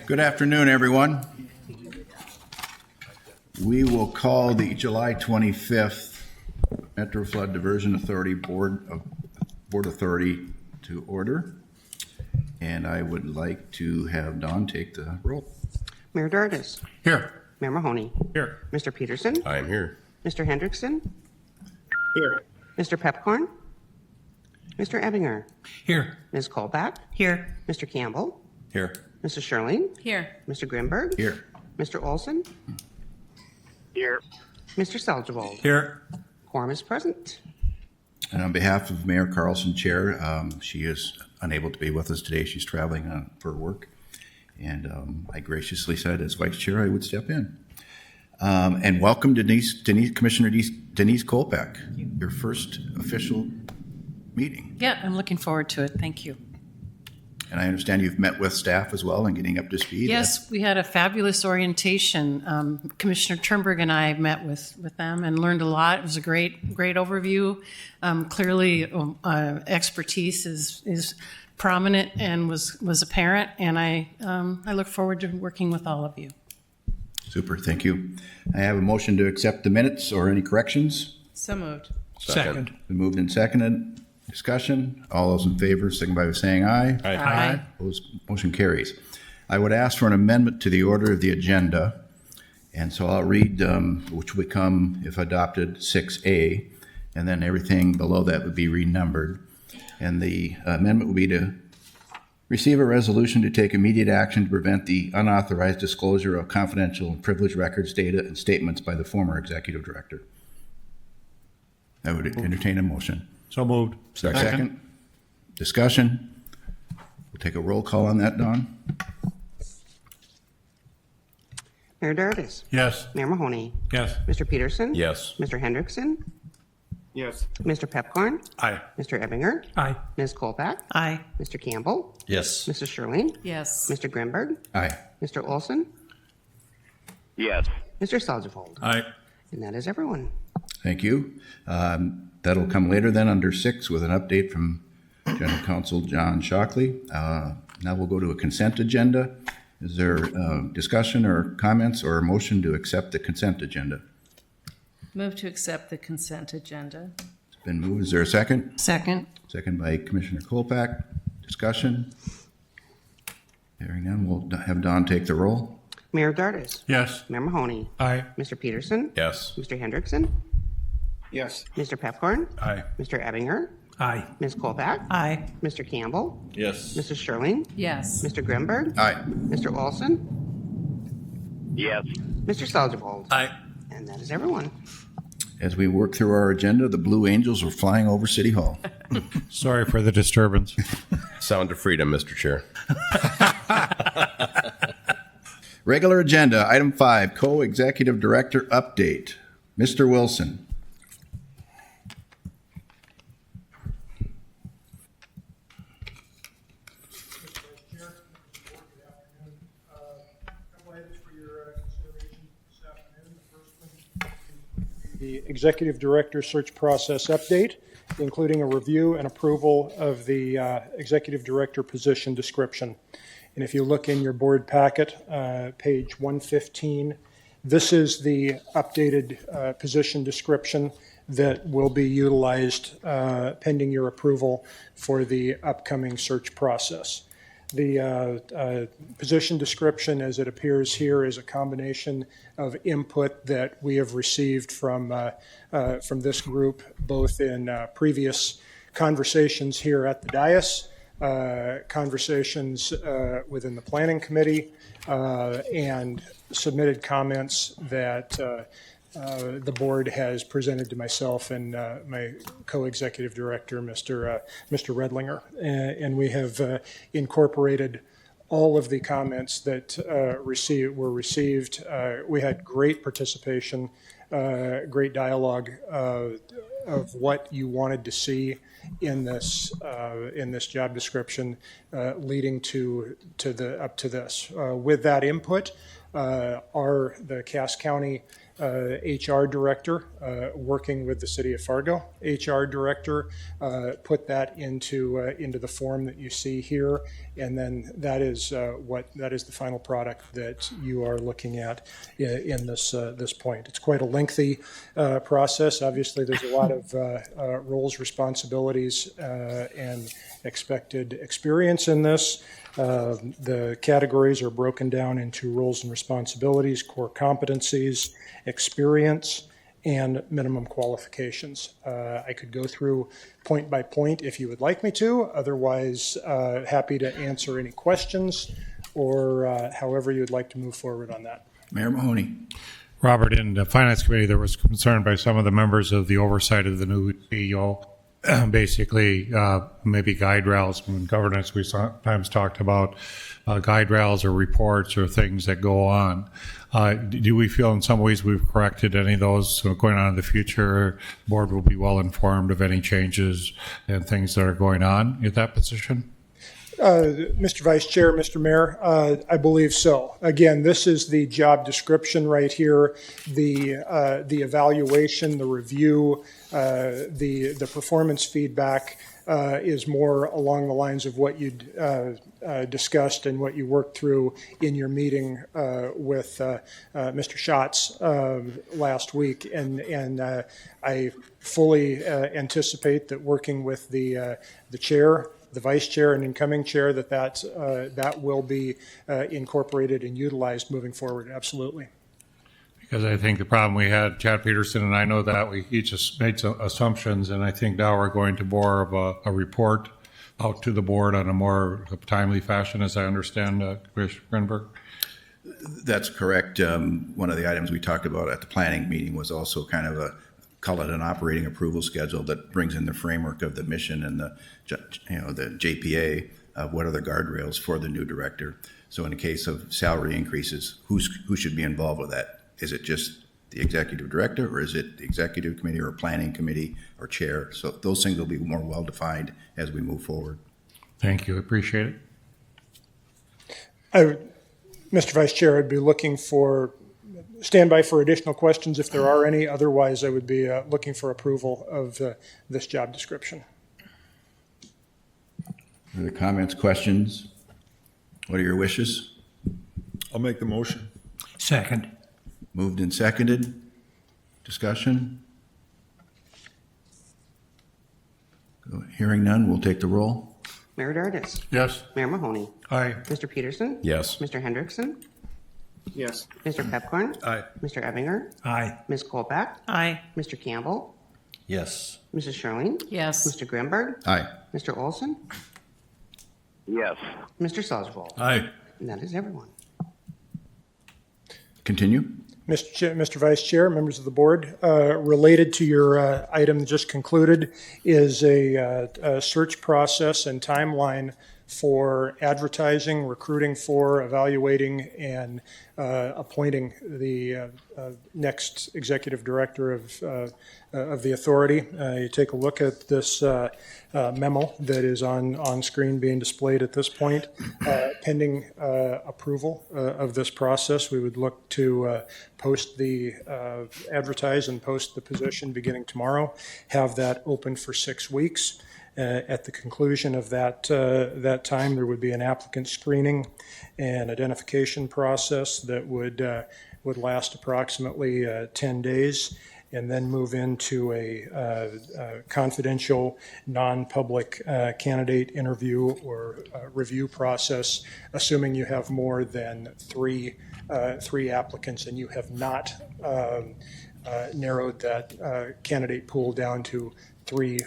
Good afternoon, everyone. We will call the July 25th Metro Flood Diversion Authority Board Authority to order. And I would like to have Don take the roll. Mayor Dardis. Here. Mayor Mahoney. Here. Mr. Peterson. I am here. Mr. Hendrickson. Here. Mr. Pepcorn. Mr. Ebbinger. Here. Ms. Colback. Here. Mr. Campbell. Here. Mrs. Sherling. Here. Mr. Grimberg. Here. Mr. Olson. Here. Mr. Salzwald. Here. Quorum is present. And on behalf of Mayor Carlson, Chair, she is unable to be with us today. She's traveling for work. And I graciously said, as Vice Chair, I would step in. And welcome Commissioner Denise Kolpak, your first official meeting. Yeah, I'm looking forward to it. Thank you. And I understand you've met with staff as well and getting up to speed. Yes, we had a fabulous orientation. Commissioner Turnberg and I met with them and learned a lot. It was a great overview. Clearly, expertise is prominent and was apparent. And I look forward to working with all of you. Super, thank you. I have a motion to accept the minutes or any corrections. So moved. Second. Been moved and seconded. Discussion. All those in favor, signify by saying aye. Aye. Opposed, motion carries. I would ask for an amendment to the order of the agenda. And so I'll read, which would come, if adopted, 6A. And then everything below that would be renumbered. And the amendment would be to receive a resolution to take immediate action to prevent the unauthorized disclosure of confidential and privileged records, data, and statements by the former executive director. I would entertain a motion. So moved. Second. Discussion. We'll take a roll call on that, Don. Mayor Dardis. Yes. Mayor Mahoney. Yes. Mr. Peterson. Yes. Mr. Hendrickson. Yes. Mr. Pepcorn. Aye. Mr. Ebbinger. Aye. Ms. Colback. Aye. Mr. Campbell. Yes. Mrs. Sherling. Yes. Mr. Grimberg. Aye. Mr. Olson. Yes. Mr. Salzwald. Aye. And that is everyone. Thank you. That'll come later then under 6 with an update from General Counsel John Shockley. Now we'll go to a consent agenda. Is there discussion or comments or a motion to accept the consent agenda? Move to accept the consent agenda. It's been moved. Is there a second? Second. Second by Commissioner Kolpak. Discussion. Hearing none, we'll have Don take the roll. Mayor Dardis. Yes. Mayor Mahoney. Aye. Mr. Peterson. Yes. Mr. Hendrickson. Yes. Mr. Pepcorn. Aye. Mr. Ebbinger. Aye. Ms. Colback. Aye. Mr. Campbell. Yes. Mrs. Sherling. Yes. Mr. Grimberg. Aye. Mr. Olson. Yes. Mr. Salzwald. Aye. And that is everyone. As we work through our agenda, the Blue Angels are flying over City Hall. Sorry for the disturbance. Sound of freedom, Mr. Chair. Regular agenda, item 5, co-executive director update. Mr. Wilson. The Executive Director Search Process Update, including a review and approval of the Executive Director position description. And if you look in your board packet, page 115, this is the updated position description that will be utilized pending your approval for the upcoming search process. The position description as it appears here is a combination of input that we have received from this group, both in previous conversations here at the dais, conversations within the planning committee, and submitted comments that the board has presented to myself and my co-executive director, Mr. Redlinger. And we have incorporated all of the comments that were received. We had great participation, great dialogue of what you wanted to see in this job description, leading to up to this. With that input, the Cass County HR director working with the city of Fargo. HR director put that into the form that you see here, and then that is the final product that you are looking at in this point. It's quite a lengthy process. Obviously, there's a lot of roles, responsibilities, and expected experience in this. The categories are broken down into roles and responsibilities, core competencies, experience, and minimum qualifications. I could go through point by point if you would like me to. Otherwise, happy to answer any questions or however you'd like to move forward on that. Mayor Mahoney. Robert, in the Finance Committee, there was concern by some of the members of the oversight of the new CEO. Basically, maybe guide rails. In governance, we sometimes talked about guide rails or reports or things that go on. Do we feel in some ways we've corrected any of those? So going on in the future, board will be well informed of any changes and things that are going on in that position? Mr. Vice Chair, Mr. Mayor, I believe so. Again, this is the job description right here, the evaluation, the review, the performance feedback is more along the lines of what you discussed and what you worked through in your meeting with Mr. Schatz last week. And I fully anticipate that working with the chair, the vice chair and incoming chair, that will be incorporated and utilized moving forward. Absolutely. Because I think the problem we had, Chad Peterson and I know that, we each just made some assumptions, and I think now we're going to more of a report out to the board on a more timely fashion, as I understand, Commissioner Grinberg. That's correct. One of the items we talked about at the planning meeting was also kind of call it an operating approval schedule that brings in the framework of the mission and the JPA of what are the guardrails for the new director. So in the case of salary increases, who should be involved with that? Is it just the executive director, or is it the executive committee or planning committee or chair? So those things will be more well defined as we move forward. Thank you. Appreciate it. Mr. Vice Chair, I'd be looking for stand by for additional questions if there are any. Otherwise, I would be looking for approval of this job description. Other comments, questions? What are your wishes? I'll make the motion. Second. Moved and seconded. Discussion? Hearing none, we'll take the roll. Mayor Dardis. Yes. Mayor Mahoney. Aye. Mr. Peterson. Yes. Mr. Hendrickson. Yes. Mr. Pepcorn. Aye. Mr. Ebinger. Aye. Ms. Kolpak. Aye. Mr. Campbell. Yes. Mrs. Sherling. Yes. Mr. Grimberg. Aye. Mr. Olson. Yes. Mr. Salzwald. Aye. And that is everyone. Continue. Mr. Vice Chair, members of the board, related to your item just concluded is a search process and timeline for advertising, recruiting for, evaluating, and appointing the next executive director of the authority. You take a look at this memo that is on screen being displayed at this point. Pending approval of this process, we would look to post the advertise and post the position beginning tomorrow, have that open for 6 weeks. At the conclusion of that time, there would be an applicant screening and identification process that would last approximately 10 days, and then move into a confidential, non-public candidate interview or review process, assuming you have more than three applicants and you have not narrowed that candidate pool down to three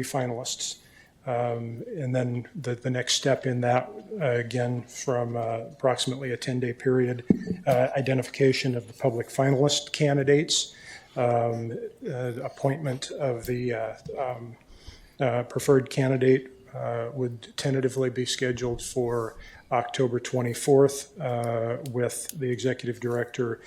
finalists. And then the next step in that, again, from approximately a 10-day period, identification of the public finalist candidates, appointment of the preferred candidate would tentatively be scheduled for October 24th, with the executive director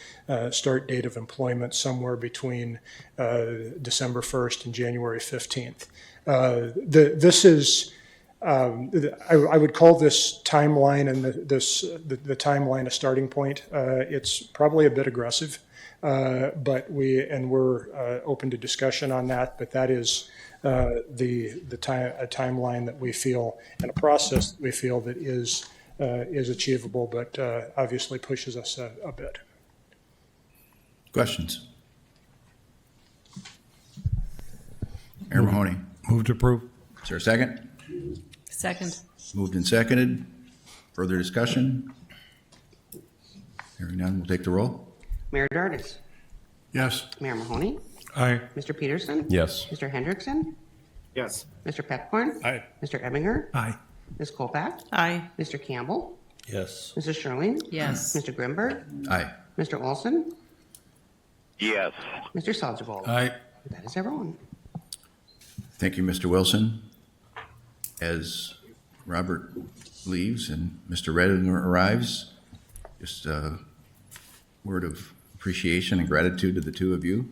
start date of employment somewhere between December 1st and January 15th. This is, I would call this timeline and the timeline a starting point. It's probably a bit aggressive. but we're open to discussion on that. But that is a timeline that we feel and a process that we feel that is achievable, but obviously pushes us a bit. Questions? Mayor Mahoney. Move to approve. Is there a second? Second. Moved and seconded. Further discussion? Hearing none, we'll take the roll. Mayor Dardis. Yes. Mayor Mahoney. Aye. Mr. Peterson. Yes. Mr. Hendrickson. Yes. Mr. Peckborn. Aye. Mr. Ebinger. Aye. Ms. Kolpak. Aye. Mr. Campbell. Yes. Mrs. Sherling. Yes. Mr. Grimberg. Aye. Mr. Olson. Yes. Mr. Sajval. Aye. That is everyone. Thank you, Mr. Wilson. As Robert leaves and Mr. Reddinger arrives, just a word of appreciation and gratitude to the two of you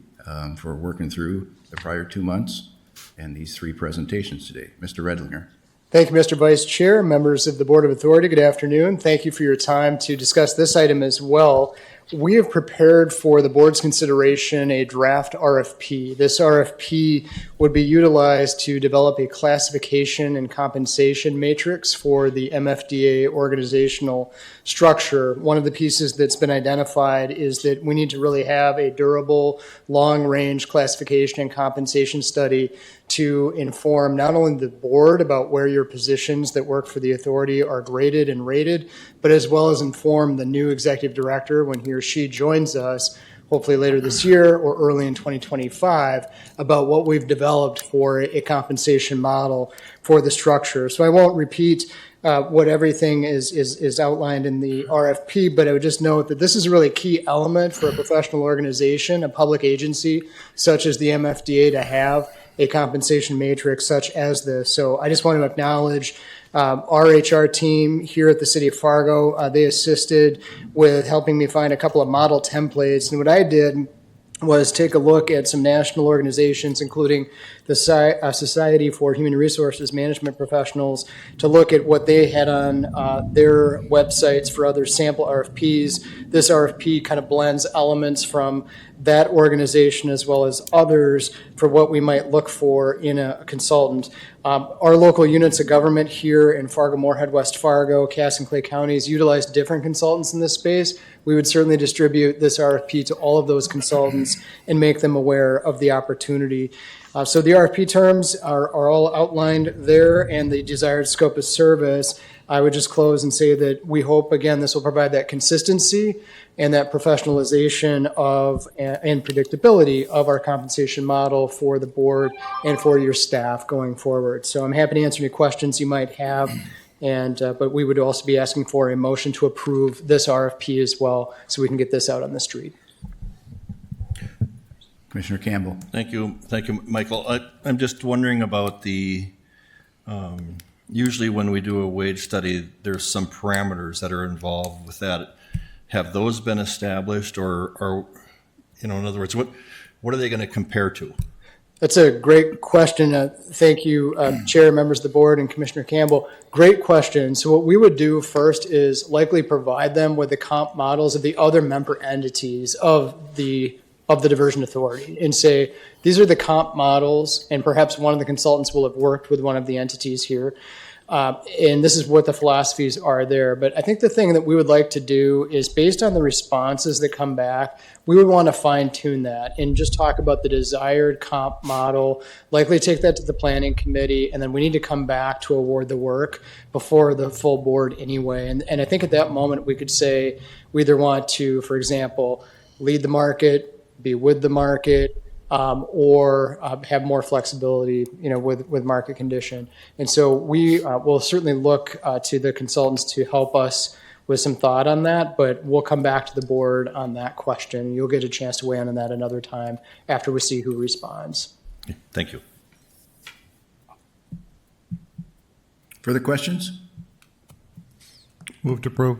for working through the prior 2 months and these 3 presentations today. Mr. Redlinger. Thank you, Mr. Vice Chair, members of the Board of Authority. Good afternoon. Thank you for your time to discuss this item as well. We have prepared for the board's consideration a draft RFP. This RFP would be utilized to develop a classification and compensation matrix for the MFDA organizational structure. One of the pieces that's been identified is that we need to really have a durable, long-range classification and compensation study to inform not only the board about where your positions that work for the authority are graded and rated, but as well as inform the new executive director when he or she joins us, hopefully later this year or early in 2025, about what we've developed for a compensation model for the structure. So I won't repeat what everything is outlined in the RFP, but I would just note that this is a really key element for a professional organization, a public agency such as the MFDA, to have a compensation matrix such as this. So I just want to acknowledge our HR team here at the City of Fargo. They assisted with helping me find a couple of model templates. And what I did was take a look at some national organizations, including the Society for Human Resources Management Professionals, to look at what they had on their websites for other sample RFPs. This RFP kind of blends elements from that organization as well as others for what we might look for in a consultant. Our local units of government here in Fargo-Moorhead, West Fargo, Cass and Clay counties utilize different consultants in this space. We would certainly distribute this RFP to all of those consultants and make them aware of the opportunity. So the RFP terms are all outlined there and the desired scope of service. I would just close and say that we hope, again, this will provide that consistency and that professionalization of and predictability of our compensation model for the board and for your staff going forward. So I'm happy to answer any questions you might have, and but we would also be asking for a motion to approve this RFP as well, so we can get this out on the street. Commissioner Campbell. Thank you, Michael. I'm just wondering about the, usually when we do a wage study, there's some parameters that are involved with that. Have those been established, or in other words, what are they going to compare to? That's a great question. Thank you, Chair, members of the board, and Commissioner Campbell. Great question. So what we would do first is likely provide them with the comp models of the other member entities of the diversion authority and say, these are the comp models, and perhaps one of the consultants will have worked with one of the entities here. And this is what the philosophies are there. But I think the thing that we would like to do is, based on the responses that come back, we would want to fine tune that and just talk about the desired comp model, likely take that to the planning committee, and then we need to come back to award the work before the full board anyway. And I think at that moment we could say we either want to, for example, lead the market, be with the market, or have more flexibility, with market condition. And so we will certainly look to the consultants to help us with some thought on that, but we'll come back to the board on that question. You'll get a chance to weigh in on that another time after we see who responds. Thank you. Further questions? Move to approve.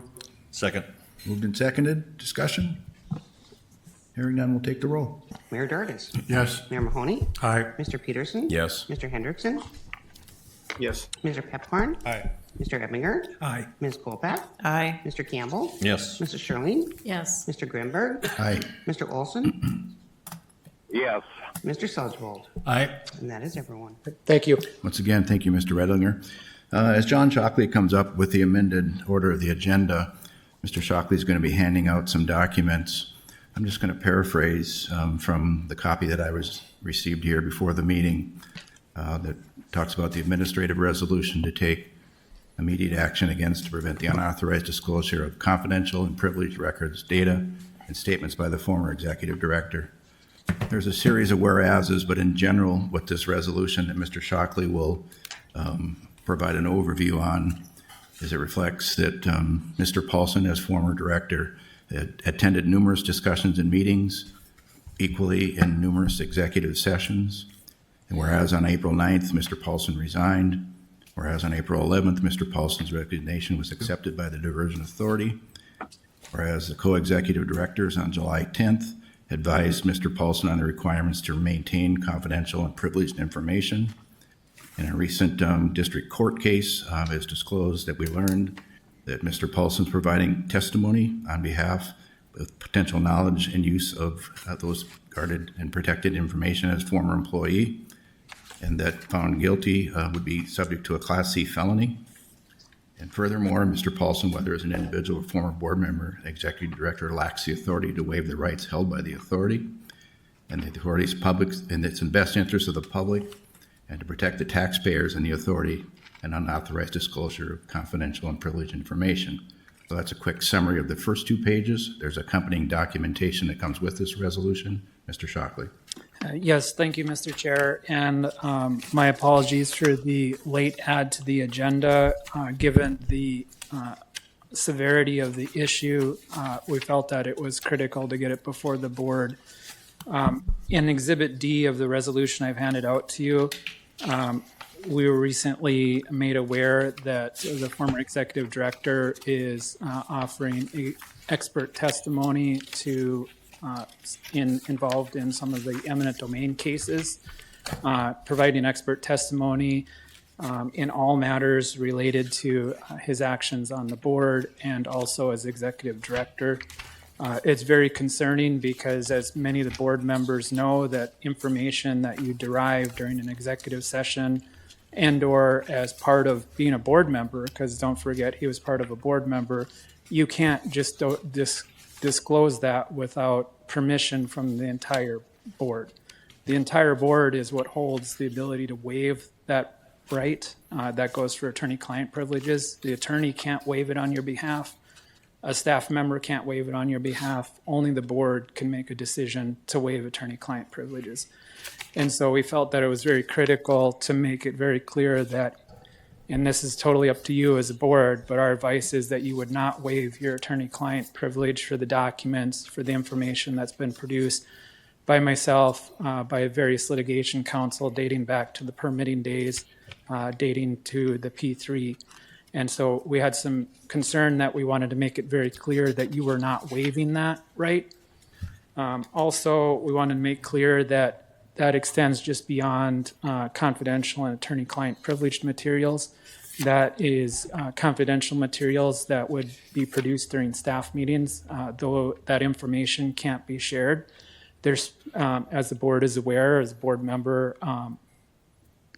Second. Moved and seconded. Discussion? Hearing none, we'll take the roll. Mayor Dardis. Yes. Mayor Mahoney. Aye. Mr. Peterson. Yes. Mr. Hendrickson. Yes. Mr. Pepcorn? Aye. Mr. Edminger? Aye. Ms. Colpack? Aye. Mr. Campbell? Yes. Mrs. Sherling? Yes. Mr. Grimberg? Aye. Mr. Olson? Yes. Mr. Sosvold? Aye. And that is everyone. Thank you. Once again, thank you, Mr. Redlinger. As John Shockley comes up with the amended order of the agenda, Mr. Shockley is going to be handing out some documents. I'm just going to paraphrase from the copy that I received here before the meeting that talks about the administrative resolution to take immediate action against to prevent the unauthorized disclosure of confidential and privileged records, data, and statements by the former executive director. There's a series of whereases, but in general, what this resolution that Mr. Shockley will provide an overview on is it reflects that Mr. Paulson, as former director, attended numerous discussions and meetings, equally in numerous executive sessions. And whereas on April 9th, Mr. Paulson resigned, whereas on April 11th, Mr. Paulson's resignation was accepted by the Diversion Authority, whereas the co-executive directors on July 10th advised Mr. Paulson on the requirements to maintain confidential and privileged information. In a recent district court case, it's disclosed that we learned that Mr. Paulson is providing testimony on behalf of potential knowledge and use of those guarded and protected information as former employee, and that found guilty would be subject to a Class C felony. And furthermore, Mr. Paulson, whether as an individual or former board member, executive director, lacks the authority to waive the rights held by the authority, and the authority's public, and it's in best interest of the public, and to protect the taxpayers and the authority and unauthorized disclosure of confidential and privileged information. So that's a quick summary of the first 2 pages. There's accompanying documentation that comes with this resolution. Mr. Shockley. Yes, thank you, Mr. Chair. And my apologies for the late add to the agenda. Given the severity of the issue, we felt that it was critical to get it before the board. In Exhibit D of the resolution I've handed out to you, we were recently made aware that the former executive director is offering expert testimony to involved in some of the eminent domain cases, providing expert testimony in all matters related to his actions on the board and also as executive director. It's very concerning because, as many of the board members know, that information that you derive during an executive session and or as part of being a board member, because don't forget he was part of a board member, you can't just disclose that without permission from the entire board. The entire board is what holds the ability to waive that right. That goes for attorney-client privileges. The attorney can't waive it on your behalf. A staff member can't waive it on your behalf. Only the board can make a decision to waive attorney-client privileges. And so we felt that it was very critical to make it very clear that, and this is totally up to you as a board, but our advice is that you would not waive your attorney-client privilege for the documents, for the information that's been produced by myself, by various litigation counsel dating back to the permitting days, dating to the P3. And so we had some concern that we wanted to make it very clear that you were not waiving that right. Also, we wanted to make clear that that extends just beyond confidential and attorney-client privileged materials. That is confidential materials that would be produced during staff meetings, though that information can't be shared. There's, as the board is aware, as a board member,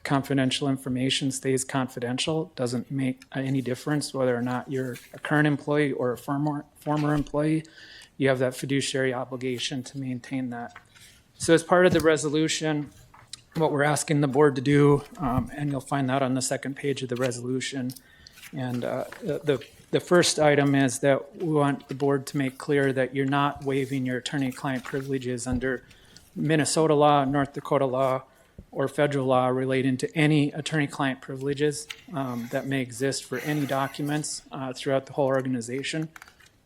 confidential information stays confidential. Doesn't make any difference whether or not you're a current employee or a former employee. You have that fiduciary obligation to maintain that. So as part of the resolution, what we're asking the board to do, and you'll find that on the second page of the resolution, and the first item is that we want the board to make clear that you're not waiving your attorney-client privileges under Minnesota law, North Dakota law, or federal law relating to any attorney-client privileges that may exist for any documents throughout the whole organization.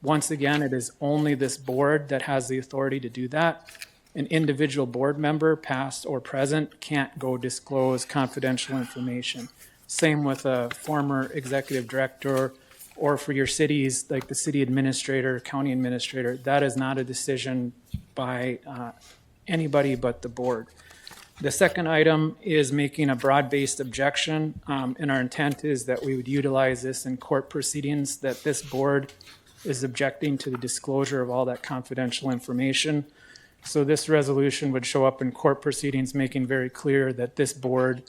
Once again, it is only this board that has the authority to do that. An individual board member, past or present, can't go disclose confidential information. Same with a former executive director, or for your cities, like the city administrator, county administrator. That is not a decision by anybody but the board. The second item is making a broad-based objection, and our intent is that we would utilize this in court proceedings, that this board is objecting to the disclosure of all that confidential information. So this resolution would show up in court proceedings, making very clear that this board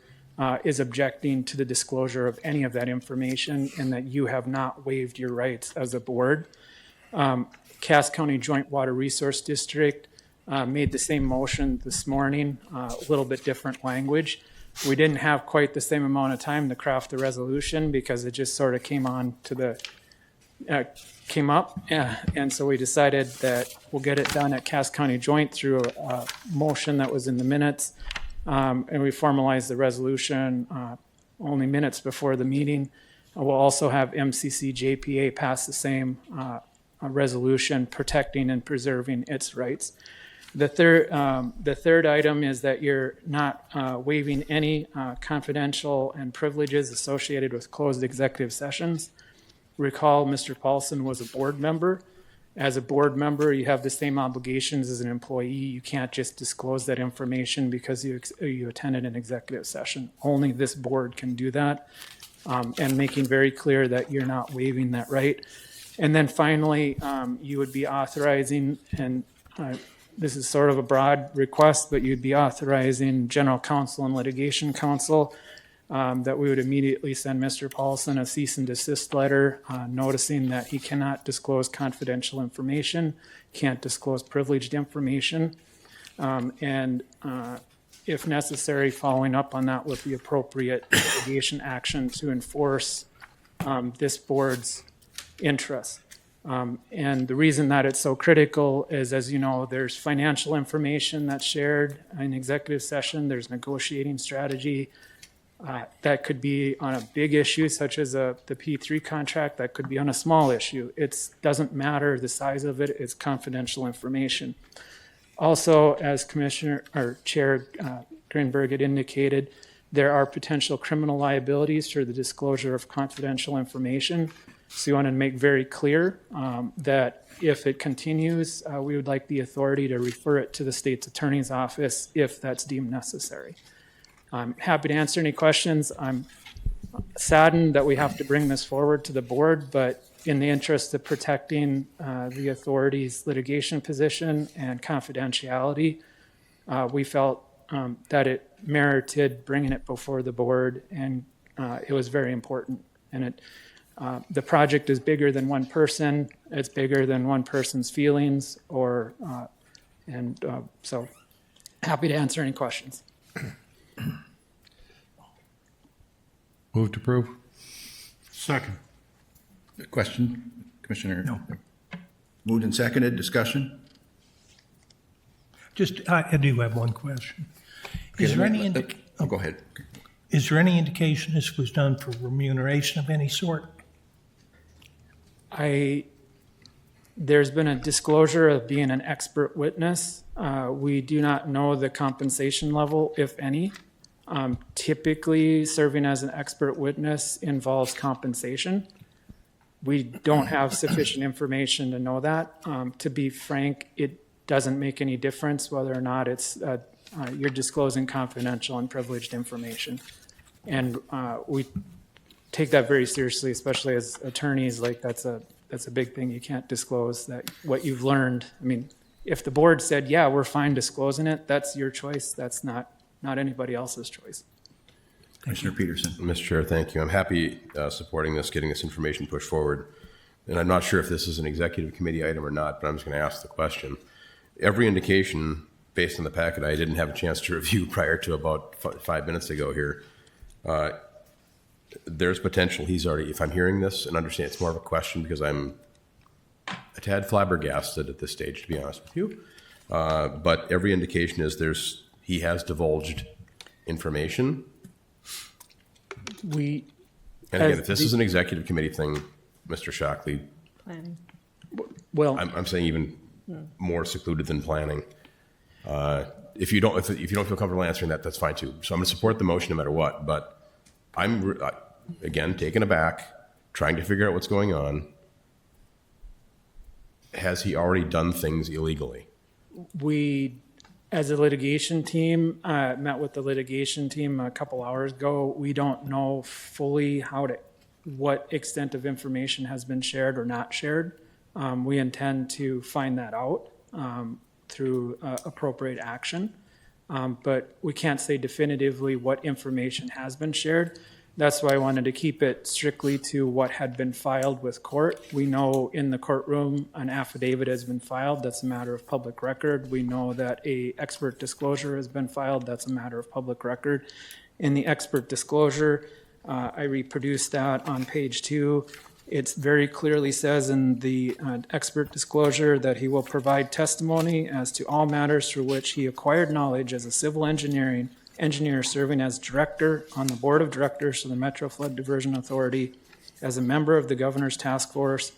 is objecting to the disclosure of any of that information and that you have not waived your rights as a board. Cass County Joint Water Resource District made the same motion this morning, a little bit different language. We didn't have quite the same amount of time to craft the resolution because it just sort of came up. And so we decided that we'll get it done at Cass County Joint through a motion that was in the minutes. And we formalized the resolution only minutes before the meeting. We'll also have MCC JPA pass the same resolution protecting and preserving its rights. The third item is that you're not waiving any confidential and privileges associated with closed executive sessions. Recall, Mr. Paulson was a board member. As a board member, you have the same obligations as an employee. You can't just disclose that information because you attended an executive session. Only this board can do that, and making very clear that you're not waiving that right. And then finally, you would be authorizing, and this is sort of a broad request, but you'd be authorizing general counsel and litigation counsel that we would immediately send Mr. Paulson a cease and desist letter noticing that he cannot disclose confidential information, can't disclose privileged information, and if necessary, following up on that with the appropriate litigation action to enforce this board's interests. And the reason that it's so critical is, as you know, there's financial information that's shared in executive session, there's negotiating strategy, that could be on a big issue such as the P3 contract, that could be on a small issue. It doesn't matter the size of it, it's confidential information. Also, as Commissioner or Chair Greenberg had indicated, there are potential criminal liabilities for the disclosure of confidential information. So you want to make very clear that if it continues, we would like the authority to refer it to the state's attorney's office if that's deemed necessary. I'm happy to answer any questions. I'm saddened that we have to bring this forward to the board, but in the interest of protecting the authority's litigation position and confidentiality, we felt that it merited bringing it before the board, and it was very important. And the project is bigger than one person. It's bigger than one person's feelings, so happy to answer any questions. Move to approve. Second. Question, Commissioner? No. Moved and seconded, discussion? I do have one question. Is there any go ahead. Is there any indication this was done for remuneration of any sort? There's been a disclosure of being an expert witness. We do not know the compensation level, if any. Typically, serving as an expert witness involves compensation. We don't have sufficient information to know that. To be frank, it doesn't make any difference whether or not it's you're disclosing confidential and privileged information. And we take that very seriously, especially as attorneys. Like that's a big thing. You can't disclose that what you've learned. I mean, if the board said, yeah, we're fine disclosing it, that's your choice. That's not anybody else's choice. Commissioner Peterson. Mr. Chair, thank you. I'm happy supporting this, getting this information pushed forward. And I'm not sure if this is an executive committee item or not, but I'm just going to ask the question. Every indication based on the packet I didn't have a chance to review prior to about 5 minutes ago here, there's potential he's already, if I'm hearing this and understand it's more of a question because I'm a tad flabbergasted at this stage, to be honest with you. But every indication is he has divulged information. And again, if this is an executive committee thing, Mr. Shockley, Planning. Well, I'm saying even more secluded than planning. If you don't feel comfortable answering that, that's fine too. So I'm going to support the motion no matter what. But I'm again taken aback, trying to figure out what's going on. Has he already done things illegally? We As a litigation team, met with the litigation team a couple hours ago. We don't know fully what extent of information has been shared or not shared. We intend to find that out through appropriate action. But we can't say definitively what information has been shared. That's why I wanted to keep it strictly to what had been filed with court. We know in the courtroom an affidavit has been filed. That's a matter of public record. We know that a expert disclosure has been filed. That's a matter of public record. In the expert disclosure, I reproduced that on page 2. It very clearly says in the expert disclosure that he will provide testimony as to all matters through which he acquired knowledge as a civil engineer serving as director on the board of directors of the Metro Flood Diversion Authority, as a member of the governor's task force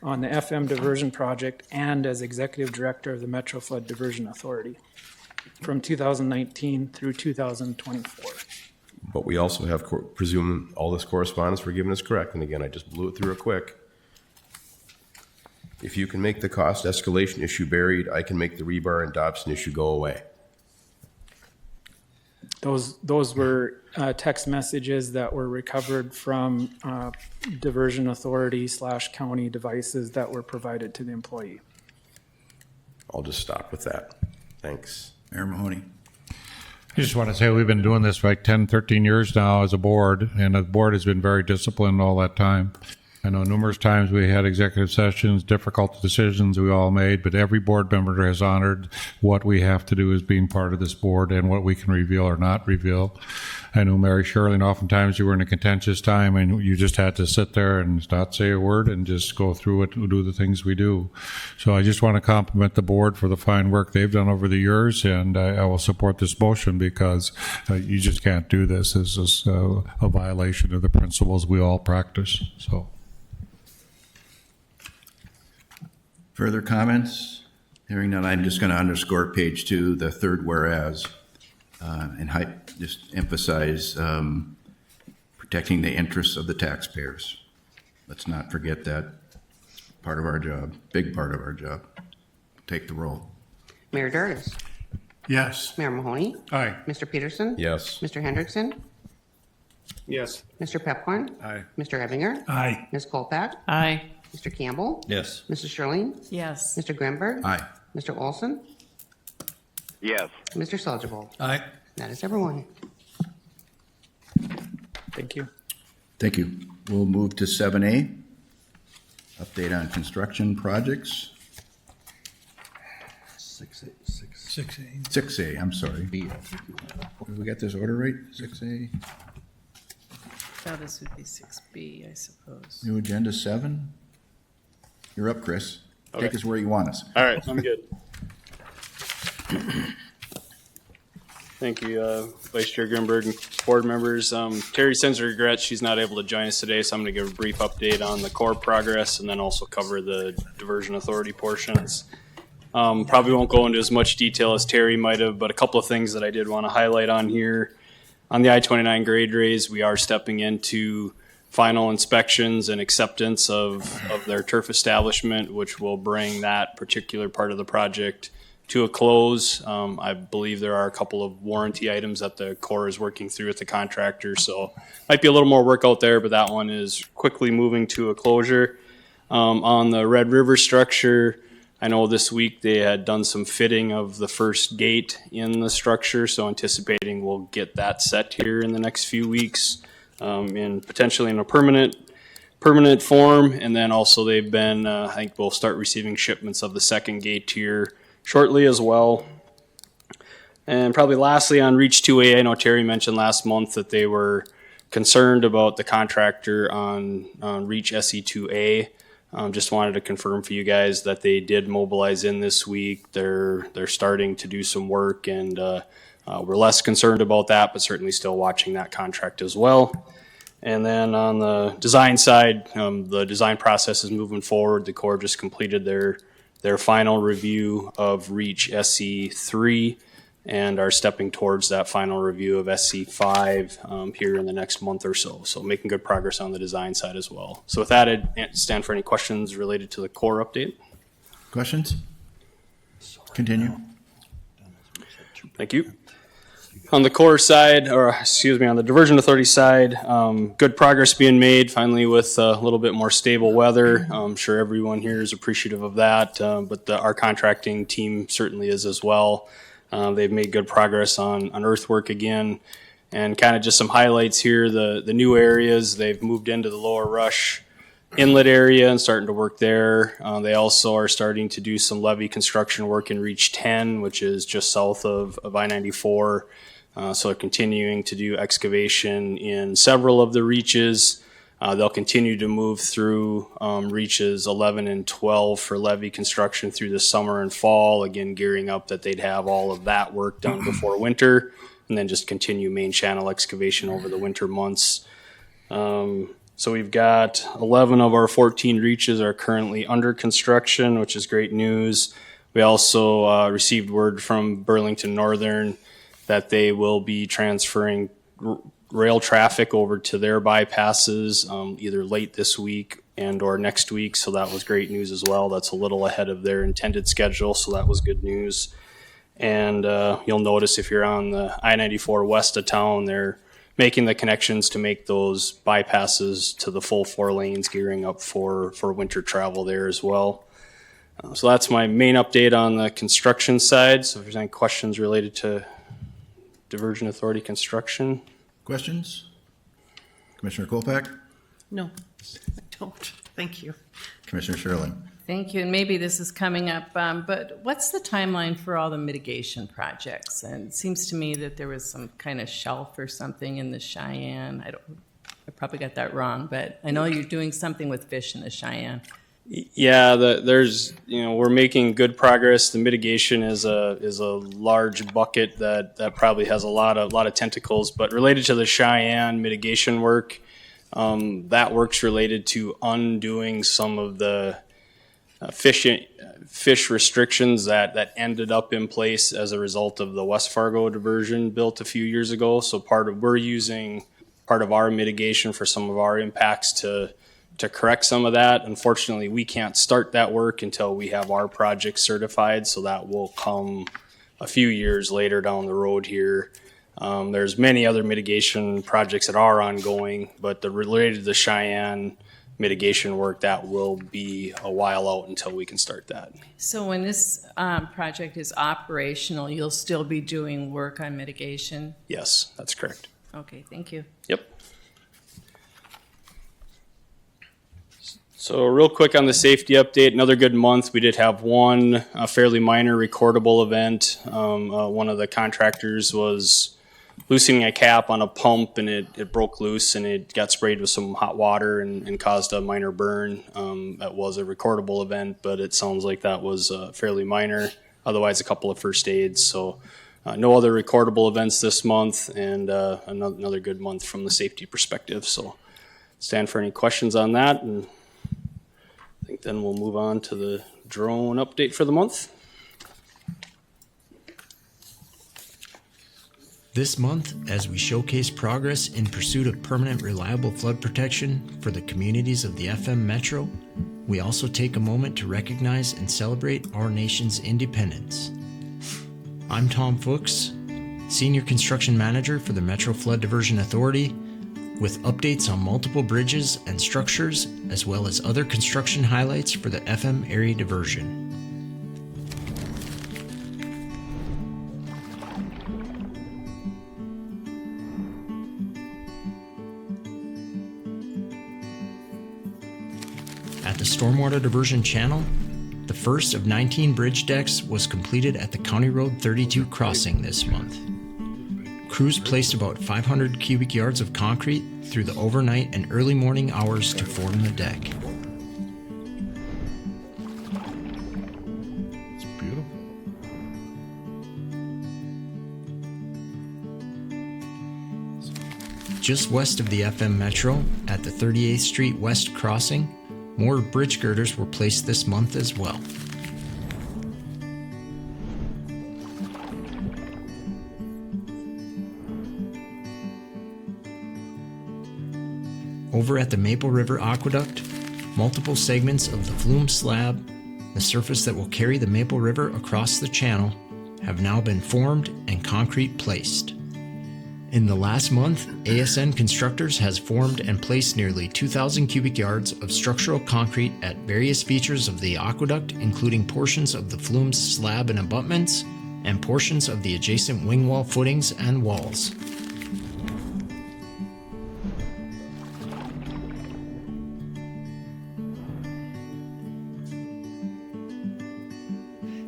on the FM diversion project, and as executive director of the Metro Flood Diversion Authority from 2019 through 2024. But we also have, presume all this correspondence we're given is correct. And again, I just blew it through it quick. If you can make the cost escalation issue buried, I can make the rebar and Dobson issue go away. Those were text messages that were recovered from diversion authority / county devices that were provided to the employee. I'll just stop with that. Thanks. Mayor Mahoney. I just want to say we've been doing this for like 10, 13 years now as a board, and the board has been very disciplined all that time. I know numerous times we had executive sessions, difficult decisions we all made, but every board member has honored what we have to do as being part of this board and what we can reveal or not reveal. I know Mary Shirley, and oftentimes you were in a contentious time and you just had to sit there and not say a word and just go through it, do the things we do. So I just want to compliment the board for the fine work they've done over the years, and I will support this motion because you just can't do this. This is a violation of the principles we all practice. So. Further comments? Hearing none, I'm just going to underscore page 2, the third whereas, and just emphasize protecting the interests of the taxpayers. Let's not forget that. It's part of our job, big part of our job. Take the roll. Mayor Durdis. Yes. Mayor Mahoney. Aye. Mr. Peterson. Yes. Mr. Hendrickson. Yes. Mr. Pepcorn. Aye. Mr. Ebinger. Aye. Ms. Kolpak. Aye. Mr. Campbell. Yes. Mrs. Shirley. Yes. Mr. Grimberg. Aye. Mr. Olson. Yes. Mr. Soljavold. Aye. That is everyone. Thank you. Thank you. We'll move to 7A, update on construction projects. 6A, I'm sorry. Have we got this order right? 6A, Now this would be 6B, I suppose. new agenda 7. You're up, Chris. Take Okay. us where you want us. All right, I'm good. Thank you, Vice Chair Grimberg and board members. Terry sends her regrets she's not able to join us today, so I'm going to give a brief update on the core progress and then also cover the diversion authority portions. Probably won't go into as much detail as Terry might have, but a couple of things that I did want to highlight on here. On the I-29 grade raise, we are stepping into final inspections and acceptance of their turf establishment, which will bring that particular part of the project to a close. I believe there are a couple of warranty items that the Corps is working through with the contractor, so might be a little more work out there, but that one is quickly moving to a closure. On the Red River structure, I know this week they had done some fitting of the first gate in the structure, so anticipating we'll get that set here in the next few weeks, and potentially in a permanent form. And then also they've been, I think we'll start receiving shipments of the second gate here shortly as well. And probably lastly on Reach 2A, I know Terry mentioned last month that they were concerned about the contractor on Reach SE2A. Just wanted to confirm for you guys that they did mobilize in this week. They're starting to do some work, and we're less concerned about that, but certainly still watching that contract as well. And then on the design side, the design process is moving forward. The Corps just completed their final review of Reach SC3 and are stepping towards that final review of SC5 here in the next month or so. So making good progress on the design side as well. So with that, I'd stand for any questions related to the Corps update. Questions? Continue. Thank you. On the Corps side, or excuse me, on the Diversion Authority side, good progress being made finally with a little bit more stable weather. I'm sure everyone here is appreciative of that, but our contracting team certainly is as well. They've made good progress on earthwork again. And kind of just some highlights here, the new areas, they've moved into the Lower Rush Inlet area and starting to work there. They also are starting to do some levee construction work in Reach 10, which is just south of I-94. So they're continuing to do excavation in several of the reaches. They'll continue to move through reaches 11 and 12 for levee construction through the summer and fall, again gearing up that they'd have all of that work done before winter, and then just continue main channel excavation over the winter months. So we've got 11 of our 14 reaches are currently under construction, which is great news. We also received word from Burlington Northern that they will be transferring rail traffic over to their bypasses either late this week and or next week. So that was great news as well. That's a little ahead of their intended schedule. So that was good news. And you'll notice if you're on the I-94 west of town, they're making the connections to make those bypasses to the full 4 lanes, gearing up for winter travel there as well. So that's my main update on the construction side. So if there's any questions related to Diversion Authority construction. Questions? Commissioner Kolpak? No, I don't. Thank you. Commissioner Sherling? Thank you. And maybe this is coming up, but what's the timeline for all the mitigation projects? And it seems to me that there was some kind of shelf or something in the Cheyenne. I probably got that wrong, but I know you're doing something with fish in the Cheyenne. Yeah, we're making good progress. The mitigation is a large bucket that probably has a lot of tentacles. But related to the Cheyenne mitigation work, that work's related to undoing some of the fish restrictions that ended up in place as a result of the West Fargo diversion built a few years ago. So we're using part of our mitigation for some of our impacts to correct some of that. Unfortunately, we can't start that work until we have our project certified, so that will come a few years later down the road here. There's many other mitigation projects that are ongoing, but related to the Cheyenne mitigation work, that will be a while out until we can start that. So when this project is operational, you'll still be doing work on mitigation? Yes, that's correct. Okay, thank you. Yep. So real quick on the safety update, another good month. We did have one fairly minor recordable event. One of the contractors was loosening a cap on a pump and it broke loose and it got sprayed with some hot water and caused a minor burn. That was a recordable event, but it sounds like that was fairly minor. Otherwise, a couple of first aids. So no other recordable events this month, and another good month from the safety perspective. So stand for any questions on that. And I think then we'll move on to the drone update for the month. This month, as we showcase progress in pursuit of permanent reliable flood protection for the communities of the FM Metro, we also take a moment to recognize and celebrate our nation's independence. I'm Tom Fuchs, Senior Construction Manager for the Metro Flood Diversion Authority, with updates on multiple bridges and structures, as well as other construction highlights for the FM area diversion. At the Stormwater Diversion Channel, the first of 19 bridge decks was completed at the County Road 32 crossing this month. Crews placed about 500 cubic yards of concrete through the overnight and early morning hours to form the deck. It's beautiful. Just west of the FM Metro, at the 38th Street West crossing, more bridge girders were placed this month as well. Over at the Maple River Aqueduct, multiple segments of the flume slab, the surface that will carry the Maple River across the channel, have now been formed and concrete placed. In the last month, ASN Constructors has formed and placed nearly 2,000 cubic yards of structural concrete at various features of the aqueduct, including portions of the flume's slab and abutments, and portions of the adjacent wing wall footings and walls.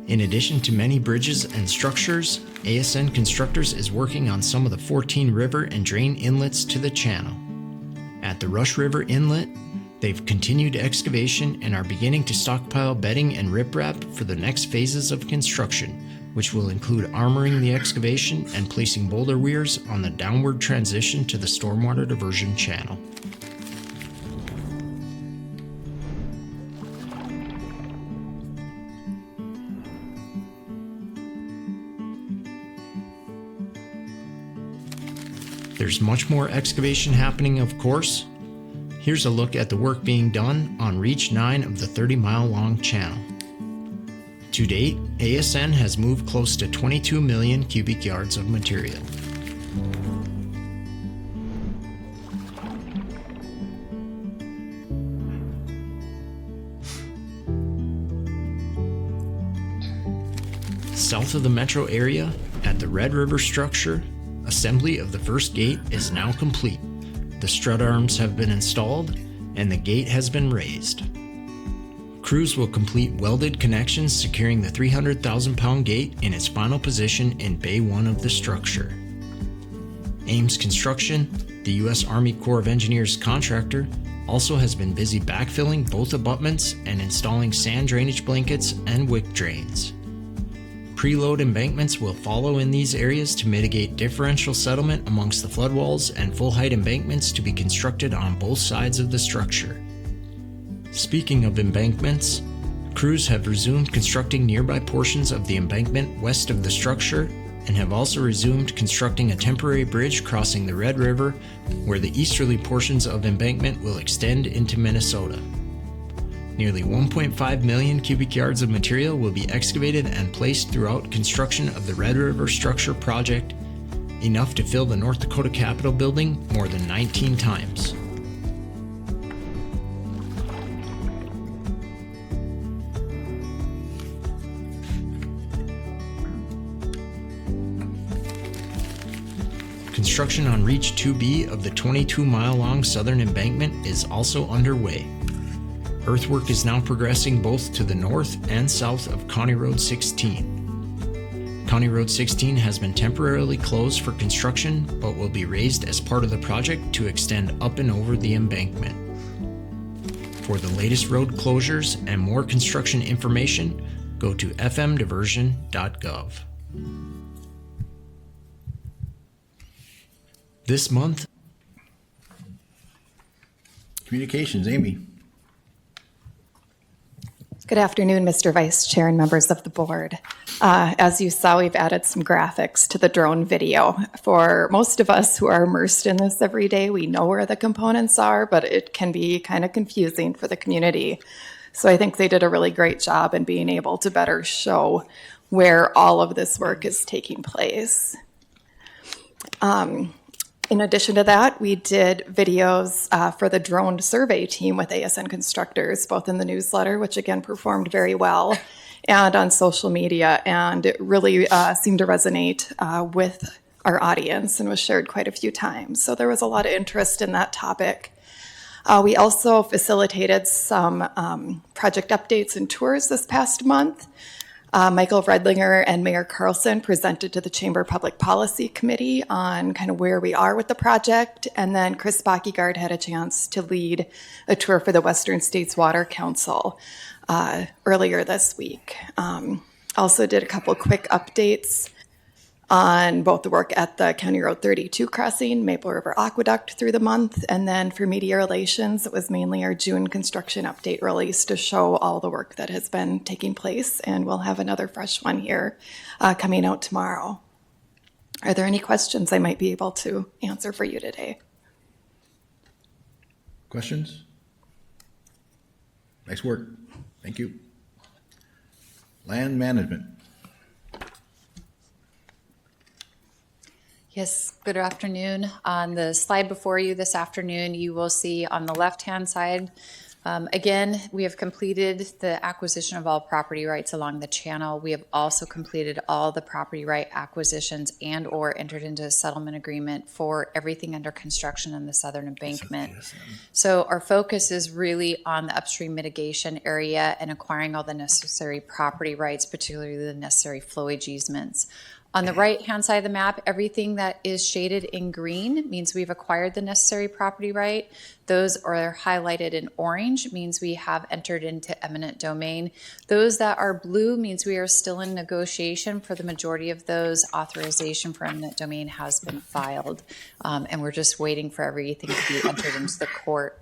In addition to many bridges and structures, ASN Constructors is working on some of the 14 river and drain inlets to the channel. At the Rush River Inlet, they've continued excavation and are beginning to stockpile bedding and riprap for the next phases of construction, which will include armoring the excavation and placing boulder weirs on the downward transition to the stormwater diversion channel. There's much more excavation happening, of course. Here's a look at the work being done on Reach 9 of the 30-mile-long channel. To date, ASN has moved close to 22 million cubic yards of material. South of the metro area, at the Red River structure, assembly of the first gate is now complete. The strut arms have been installed and the gate has been raised. Crews will complete welded connections securing the 300,000-pound gate in its final position in Bay 1 of the structure. Ames Construction, the U.S. Army Corps of Engineers contractor, also has been busy backfilling both abutments and installing sand drainage blankets and wick drains. Preload embankments will follow in these areas to mitigate differential settlement amongst the floodwalls and full-height embankments to be constructed on both sides of the structure. Speaking of embankments, crews have resumed constructing nearby portions of the embankment west of the structure and have also resumed constructing a temporary bridge crossing the Red River where the easterly portions of embankment will extend into Minnesota. Nearly 1.5 million cubic yards of material will be excavated and placed throughout construction of the Red River structure project, enough to fill the North Dakota Capitol building more than 19 times. Construction on Reach 2B of the 22-mile-long southern embankment is also underway. Earthwork is now progressing both to the north and south of County Road 16. County Road 16 has been temporarily closed for construction, but will be raised as part of the project to extend up and over the embankment. For the latest road closures and more construction information, go to fmdiversion.gov. This month, Communications, Amy. Good afternoon, Mr. Vice Chair and members of the board. As you saw, we've added some graphics to the drone video. For most of us who are immersed in this every day, we know where the components are, but it can be kind of confusing for the community. So I think they did a really great job in being able to better show where all of this work is taking place. In addition to that, we did videos for the drone survey team with ASN Constructors, both in the newsletter, which again performed very well, and on social media, and it really seemed to resonate with our audience and was shared quite a few times. So there was a lot of interest in that topic. We also facilitated some project updates and tours this past month. Michael Redlinger and Mayor Carlson presented to the Chamber Public Policy Committee on kind of where we are with the project, and then Chris Bockygaard had a chance to lead a tour for the Western States Water Council earlier this week. Also did a couple quick updates on both the work at the County Road 32 crossing, Maple River Aqueduct through the month, and then for media relations, it was mainly our June construction update release to show all the work that has been taking place, and we'll have another fresh one here coming out tomorrow. Are there any questions I might be able to answer for you today? Questions? Nice work. Thank you. Land management. Yes, good afternoon. On the slide before you this afternoon, you will see on the left-hand side, again, we have completed the acquisition of all property rights along the channel. We have also completed all the property right acquisitions and or entered into a settlement agreement for everything under construction in the southern embankment. So our focus is really on the upstream mitigation area and acquiring all the necessary property rights, particularly the necessary flowage easements. On the right-hand side of the map, everything that is shaded in green means we've acquired the necessary property right. Those are highlighted in orange, means we have entered into eminent domain. Those that are blue means we are still in negotiation. For the majority of those, authorization for eminent domain has been filed, and we're just waiting for everything to be entered into the court.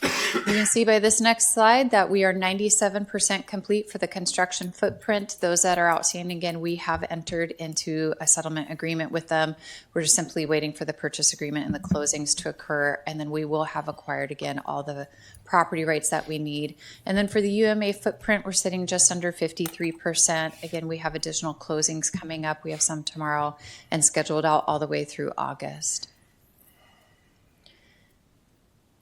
You can see by this next slide that we are 97% complete for the construction footprint. Those that are outstanding, again, we have entered into a settlement agreement with them. We're just simply waiting for the purchase agreement and the closings to occur, and then we will have acquired, again, all the property rights that we need. And then for the UMA footprint, we're sitting just under 53%. Again, we have additional closings coming up. We have some tomorrow and scheduled out all the way through August.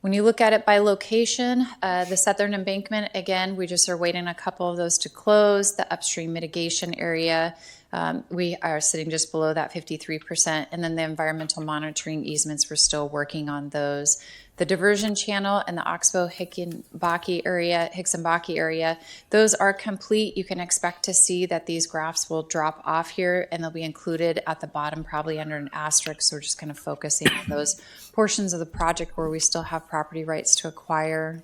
When you look at it by location, the southern embankment, again, we just are waiting a couple of those to close. The upstream mitigation area, we are sitting just below that 53%. And then the environmental monitoring easements, we're still working on those. The diversion channel and the Oxbow-Hickenbach area, those are complete. You can expect to see that these graphs will drop off here and they'll be included at the bottom, probably under an asterisk. So we're just kind of focusing on those portions of the project where we still have property rights to acquire.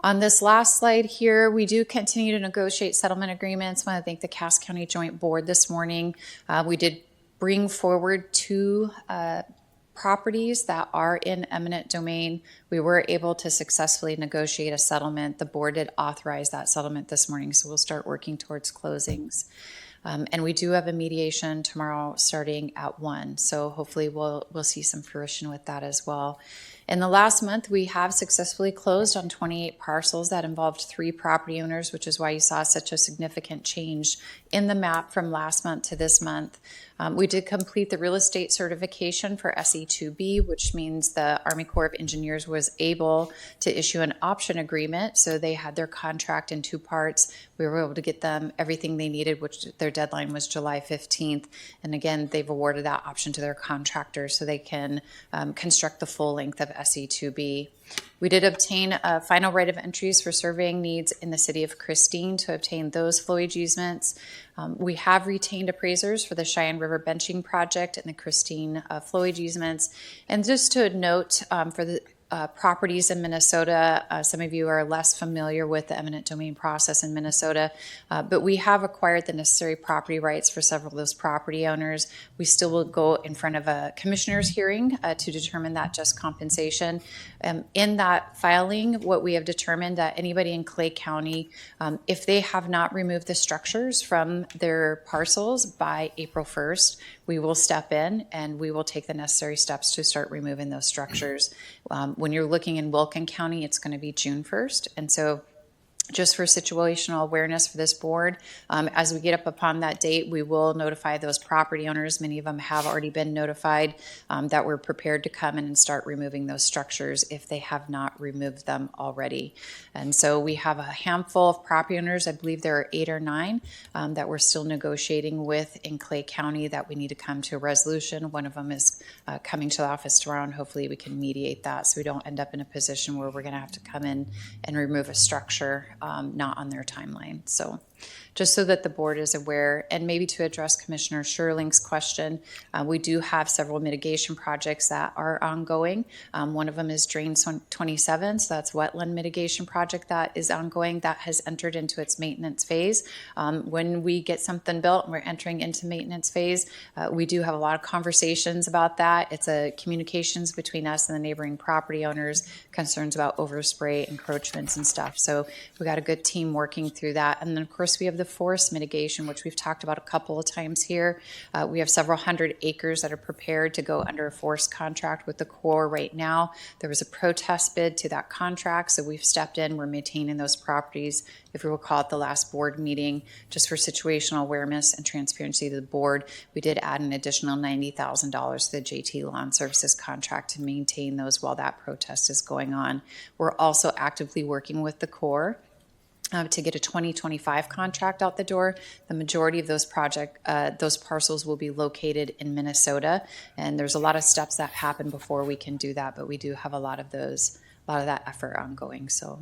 On this last slide here, we do continue to negotiate settlement agreements. I want to thank the Cass County Joint Board this morning. We did bring forward two properties that are in eminent domain. We were able to successfully negotiate a settlement. The board did authorize that settlement this morning, so we'll start working towards closings. And we do have a mediation tomorrow starting at 1, so hopefully we'll see some fruition with that as well. In the last month, we have successfully closed on 28 parcels that involved 3 property owners, which is why you saw such a significant change in the map from last month to this month. We did complete the real estate certification for SE2B, which means the Army Corps of Engineers was able to issue an option agreement. So they had their contract in 2 parts. We were able to get them everything they needed, which their deadline was July 15th. And again, they've awarded that option to their contractors so they can construct the full length of SE2B. We did obtain a final right of entries for surveying needs in the city of Christine to obtain those flowage easements. We have retained appraisers for the Cheyenne River benching project and the Christine flowage easements. And just to note, for the properties in Minnesota, some of you are less familiar with the eminent domain process in Minnesota, but we have acquired the necessary property rights for several of those property owners. We still will go in front of a commissioner's hearing to determine that just compensation. In that filing, what we have determined that anybody in Clay County, if they have not removed the structures from their parcels by April 1st, we will step in and we will take the necessary steps to start removing those structures. When you're looking in Wilkin County, it's going to be June 1st. And so just for situational awareness for this board, as we get up upon that date, we will notify those property owners. Many of them have already been notified that we're prepared to come in and start removing those structures if they have not removed them already. And so we have a handful of property owners, I believe there are 8 or 9, that we're still negotiating with in Clay County that we need to come to a resolution. One of them is coming to the office tomorrow, and hopefully we can mediate that so we don't end up in a position where we're going to have to come in and remove a structure not on their timeline. So just so that the board is aware, and maybe to address Commissioner Sherling's question, we do have several mitigation projects that are ongoing. One of them is Drain 27, so that's wetland mitigation project that is ongoing that has entered into its maintenance phase. When we get something built and we're entering into maintenance phase, we do have a lot of conversations about that. It's a communications between us and the neighboring property owners, concerns about overspray, encroachments and stuff. So we got a good team working through that. And then of course we have the forest mitigation, which we've talked about a couple of times here. We have several hundred acres that are prepared to go under a forest contract with the Corps right now. There was a protest bid to that contract, so we've stepped in. We're maintaining those properties If you recall at the last board meeting, just for situational awareness and transparency to the board, we did add an additional $90,000 to the JT Lawn Services contract to maintain those while that protest is going on. We're also actively working with the Corps to get a 2025 contract out the door. The majority of those parcels will be located in Minnesota, and there's a lot of steps that happen before we can do that, but we do have a lot of that effort ongoing. So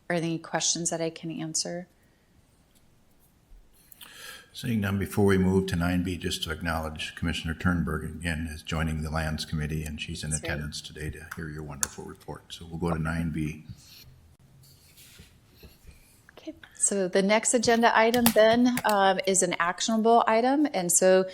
are there any questions that I can answer? Seeing none, before we move to 9B, just to acknowledge Commissioner Turnberg again is joining the Lands Committee, and she's in attendance today to hear your wonderful report. So we'll go to 9B. So the next agenda item then is an actionable item. And so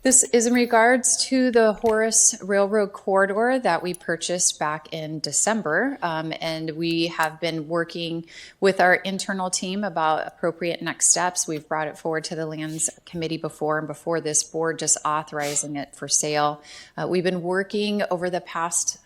this is in regards to the Horace Railroad Corridor that we purchased back in December. And we have been working with our internal team about appropriate next steps. We've brought it forward to the Lands Committee before, and before this board just authorizing it for sale. We've been working over the past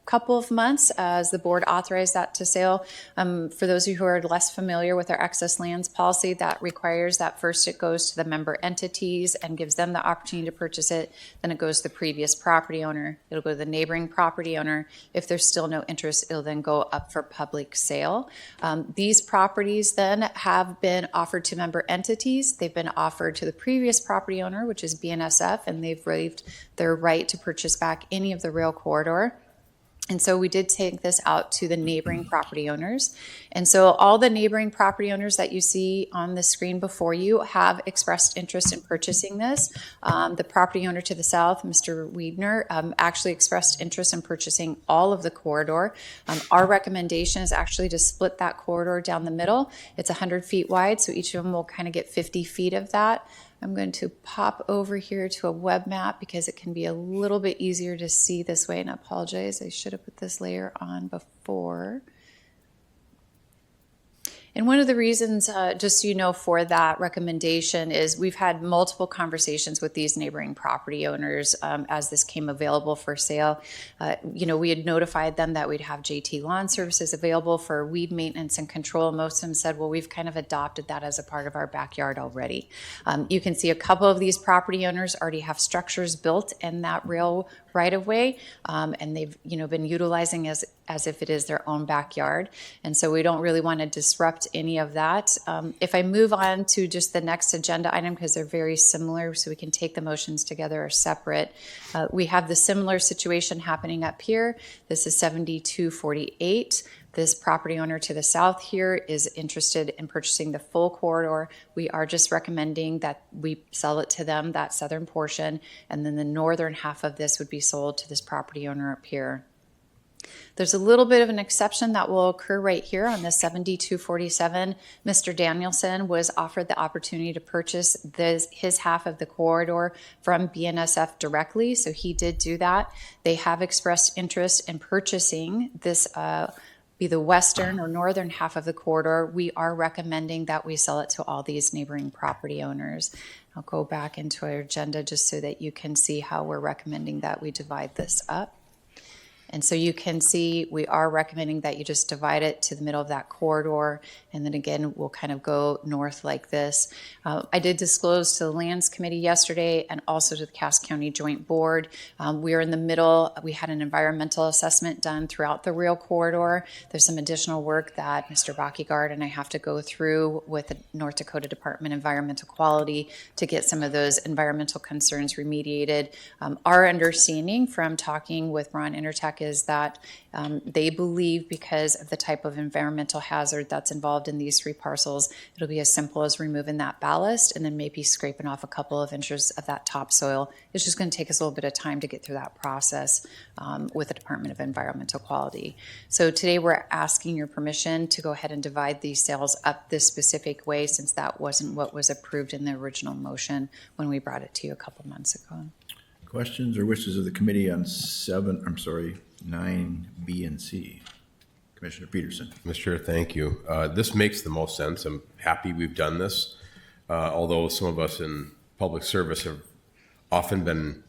couple of months as the board authorized that to sale. For those of you who are less familiar with our excess lands policy, that requires that first it goes to the member entities and gives them the opportunity to purchase it. Then it goes to the previous property owner. It'll go to the neighboring property owner. If there's still no interest, it'll then go up for public sale. These properties then have been offered to member entities. They've been offered to the previous property owner, which is BNSF, and they've waived their right to purchase back any of the rail corridor. And so we did take this out to the neighboring property owners. And so all the neighboring property owners that you see on the screen before you have expressed interest in purchasing this. The property owner to the south, Mr. Wiedner, actually expressed interest in purchasing all of the corridor. Our recommendation is actually to split that corridor down the middle. It's 100 feet wide, so each of them will kind of get 50 feet of that. I'm going to pop over here to a web map because it can be a little bit easier to see this way, and I apologize. I should have put this layer on before. And one of the reasons, just so you know, for that recommendation is we've had multiple conversations with these neighboring property owners as this came available for sale. We had notified them that we'd have JT Lawn Services available for weed maintenance and control. Most of them said, well, we've kind of adopted that as a part of our backyard already. You can see a couple of these property owners already have structures built in that rail right of way, and they've been utilizing as if it is their own backyard. And so we don't really want to disrupt any of that. If I move on to just the next agenda item, because they're very similar, so we can take the motions together or separate. We have the similar situation happening up here. This is 7248. This property owner to the south here is interested in purchasing the full corridor. We are just recommending that we sell it to them, that southern portion, and then the northern half of this would be sold to this property owner up here. There's a little bit of an exception that will occur right here on this 7247. Mr. Danielson was offered the opportunity to purchase his half of the corridor from BNSF directly, so he did do that. They have expressed interest in purchasing this be the western or northern half of the corridor. We are recommending that we sell it to all these neighboring property owners. I'll go back into our agenda just so that you can see how we're recommending that we divide this up. And so you can see we are recommending that you just divide it to the middle of that corridor. And then again, we'll kind of go north like this. I did disclose to the Lands Committee yesterday and also to the Cass County Joint Board. We are in the middle. We had an environmental assessment done throughout the rail corridor. There's some additional work that Mr. Bakkegaard and I have to go through with the North Dakota Department of Environmental Quality to get some of those environmental concerns remediated. Our understanding from talking with Ron Intertech is that they believe because of the type of environmental hazard that's involved in these three parcels, it'll be as simple as removing that ballast and then maybe scraping off a couple of inches of that topsoil. It's just going to take us a little bit of time to get through that process with the Department of Environmental Quality. So today we're asking your permission to go ahead and divide these sales up this specific way, since that wasn't what was approved in the original motion when we brought it to you a couple months ago. Questions or wishes of the committee on 9, B, and C? Commissioner Peterson. Mr. Chair, thank you. This makes the most sense. I'm happy we've done this, although some of us in public service have often been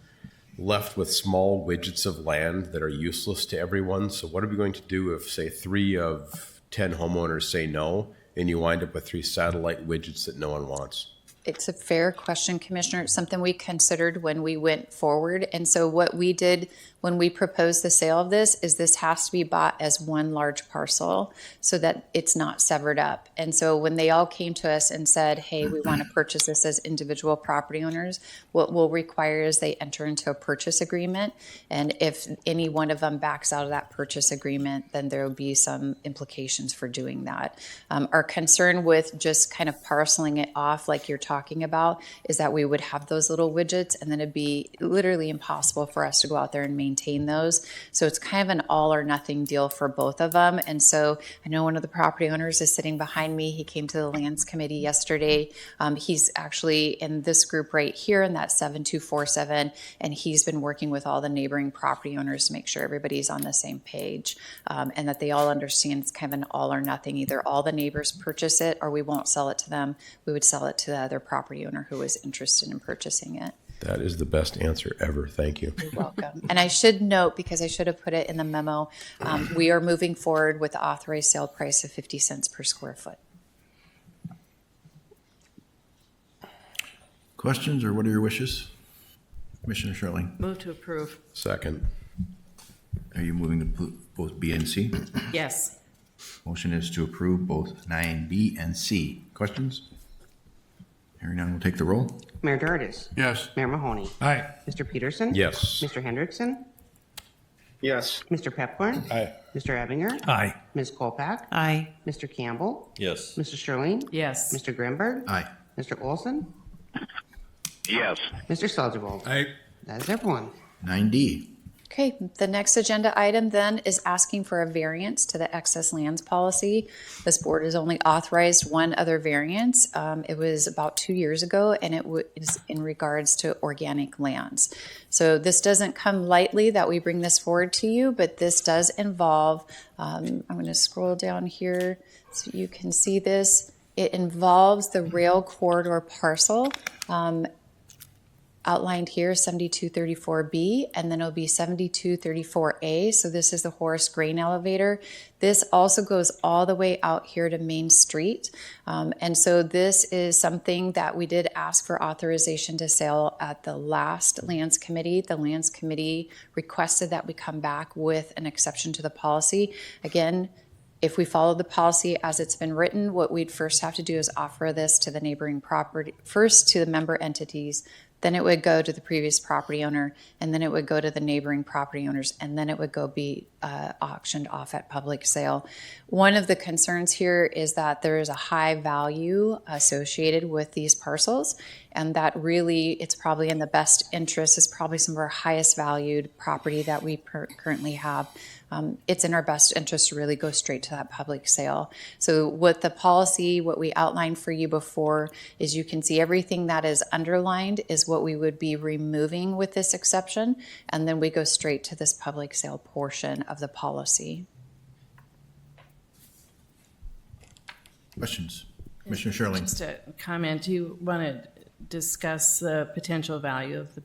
left with small widgets of land that are useless to everyone. So what are we going to do if, say, 3 of 10 homeowners say no, and you wind up with 3 satellite widgets that no one wants? It's a fair question, Commissioner. It's something we considered when we went forward. And so what we did when we proposed the sale of this is this has to be bought as one large parcel so that it's not severed up. And so when they all came to us and said, hey, we want to purchase this as individual property owners, what we'll require is they enter into a purchase agreement. And if any one of them backs out of that purchase agreement, then there will be some implications for doing that. Our concern with just kind of parceling it off like you're talking about is that we would have those little widgets and then it'd be literally impossible for us to go out there and maintain those. So it's kind of an all or nothing deal for both of them. And so I know one of the property owners is sitting behind me. He came to the Lands Committee yesterday. He's actually in this group right here in that 7247, and he's been working with all the neighboring property owners to make sure everybody's on the same page and that they all understand it's kind of an all or nothing. Either all the neighbors purchase it or we won't sell it to them. We would sell it to the other property owner who was interested in purchasing it. That is the best answer ever. Thank you. You're welcome. And I should note, because I should have put it in the memo, we are moving forward with the authorized sale price of 50 cents per square foot. Questions, or what are your wishes? Commissioner Sherling? Move to approve. Second. Are you moving to both B and C? Yes. Motion is to approve both 9B and C. Questions? Hearing none, we'll take the roll. Mayor Dardis. Yes. Mayor Mahoney. Aye. Mr. Peterson. Yes. Mr. Hendrickson. Yes. Mr. Pepcorn. Aye. Mr. Ebinger. Aye. Ms. Kolpak. Aye. Mr. Campbell. Yes. Mr. Sherling. Yes. Mr. Grimberg. Aye. Mr. Olson. Yes. Mr. Seljevold. Aye. That is everyone. 9D. Okay, the next agenda item then is asking for a variance to the excess lands policy. This board has only authorized one other variance. It was about 2 years ago, and it is in regards to organic lands. So this doesn't come lightly that we bring this forward to you, but this does involve, I'm going to scroll down here so you can see this. It involves the rail corridor parcel. Outlined here, 7234B, and then it'll be 7234A. So this is the Horace Grain Elevator. This also goes all the way out here to Main Street. And so this is something that we did ask for authorization to sell at the last Lands Committee. The Lands Committee requested that we come back with an exception to the policy. Again, if we follow the policy as it's been written, what we'd first have to do is offer this to the neighboring property, first to the member entities, then it would go to the previous property owner, and then it would go to the neighboring property owners, and then it would go be auctioned off at public sale. One of the concerns here is that there is a high value associated with these parcels, and that really it's probably in the best interest. It's probably some of our highest valued property that we currently have. It's in our best interest to really go straight to that public sale. So what the policy, what we outlined for you before, is you can see everything that is underlined is what we would be removing with this exception, and then we go straight to this public sale portion of the policy. Questions? Commissioner Sherling? Just a comment. Do you want to discuss the potential value of the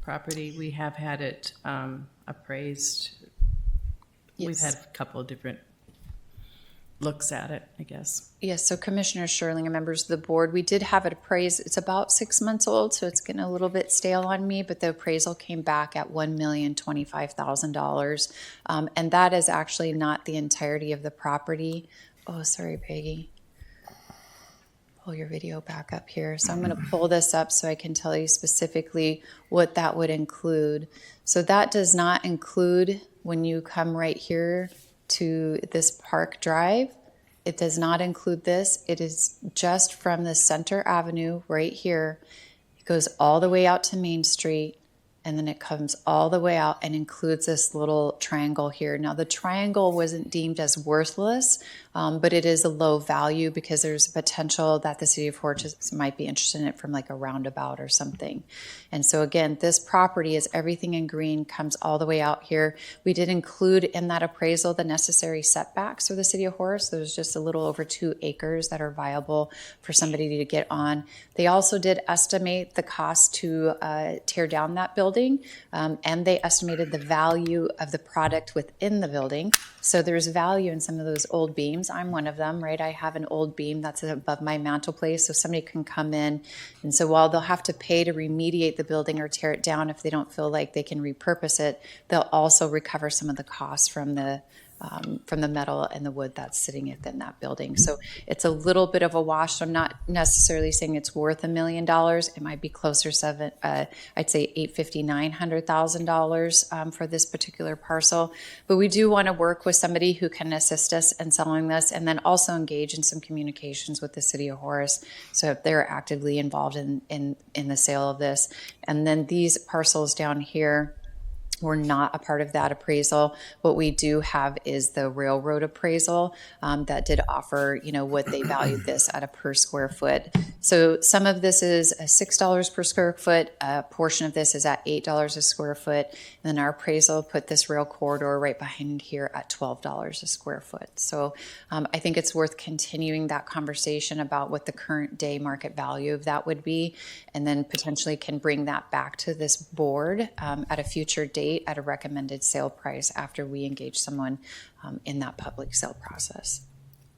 property? We have had it appraised. Yes. We've had a couple of different looks at it, I guess. Yes, so Commissioner Sherling and members of the board, we did have it appraised. It's about 6 months old, so it's getting a little bit stale on me, but the appraisal came back at $1,025,000. And that is actually not the entirety of the property. Oh, sorry, Peggy. Pull your video back up here. So I'm going to pull this up so I can tell you specifically what that would include. So that does not include when you come right here to this Park Drive. It does not include this. It is just from the Center Avenue right here. It goes all the way out to Main Street, and then it comes all the way out and includes this little triangle here. Now, the triangle wasn't deemed as worthless, but it is a low value because there's a potential that the city of Horace might be interested in it from like a roundabout or something. And so again, this property is everything in green, comes all the way out here. We did include in that appraisal the necessary setbacks for the city of Horace. There's just a little over 2 acres that are viable for somebody to get on. They also did estimate the cost to tear down that building building, and they estimated the value of the product within the building. So there's value in some of those old beams. I'm one of them, right? I have an old beam that's above my mantelpiece, so somebody can come in. And so while they'll have to pay to remediate the building or tear it down if they don't feel like they can repurpose it, they'll also recover some of the costs from the metal and the wood that's sitting within that building. So it's a little bit of a wash. So I'm not necessarily saying it's worth $1 million. It might be closer I'd say $850,000-900,000 for this particular parcel. But we do want to work with somebody who can assist us in selling this, and then also engage in some communications with the city of Horace. So if they're actively involved in the sale of this, and then these parcels down here, we're not a part of that appraisal. What we do have is the railroad appraisal that did offer, what they valued this at a per square foot. So some of this is $6 per square foot. A portion of this is at $8 a square foot. And then our appraisal put this rail corridor right behind here at $12 a square foot. So I think it's worth continuing that conversation about what the current day market value of that would be, and then potentially can bring that back to this board at a future date at a recommended sale price after we engage someone in that public sale process.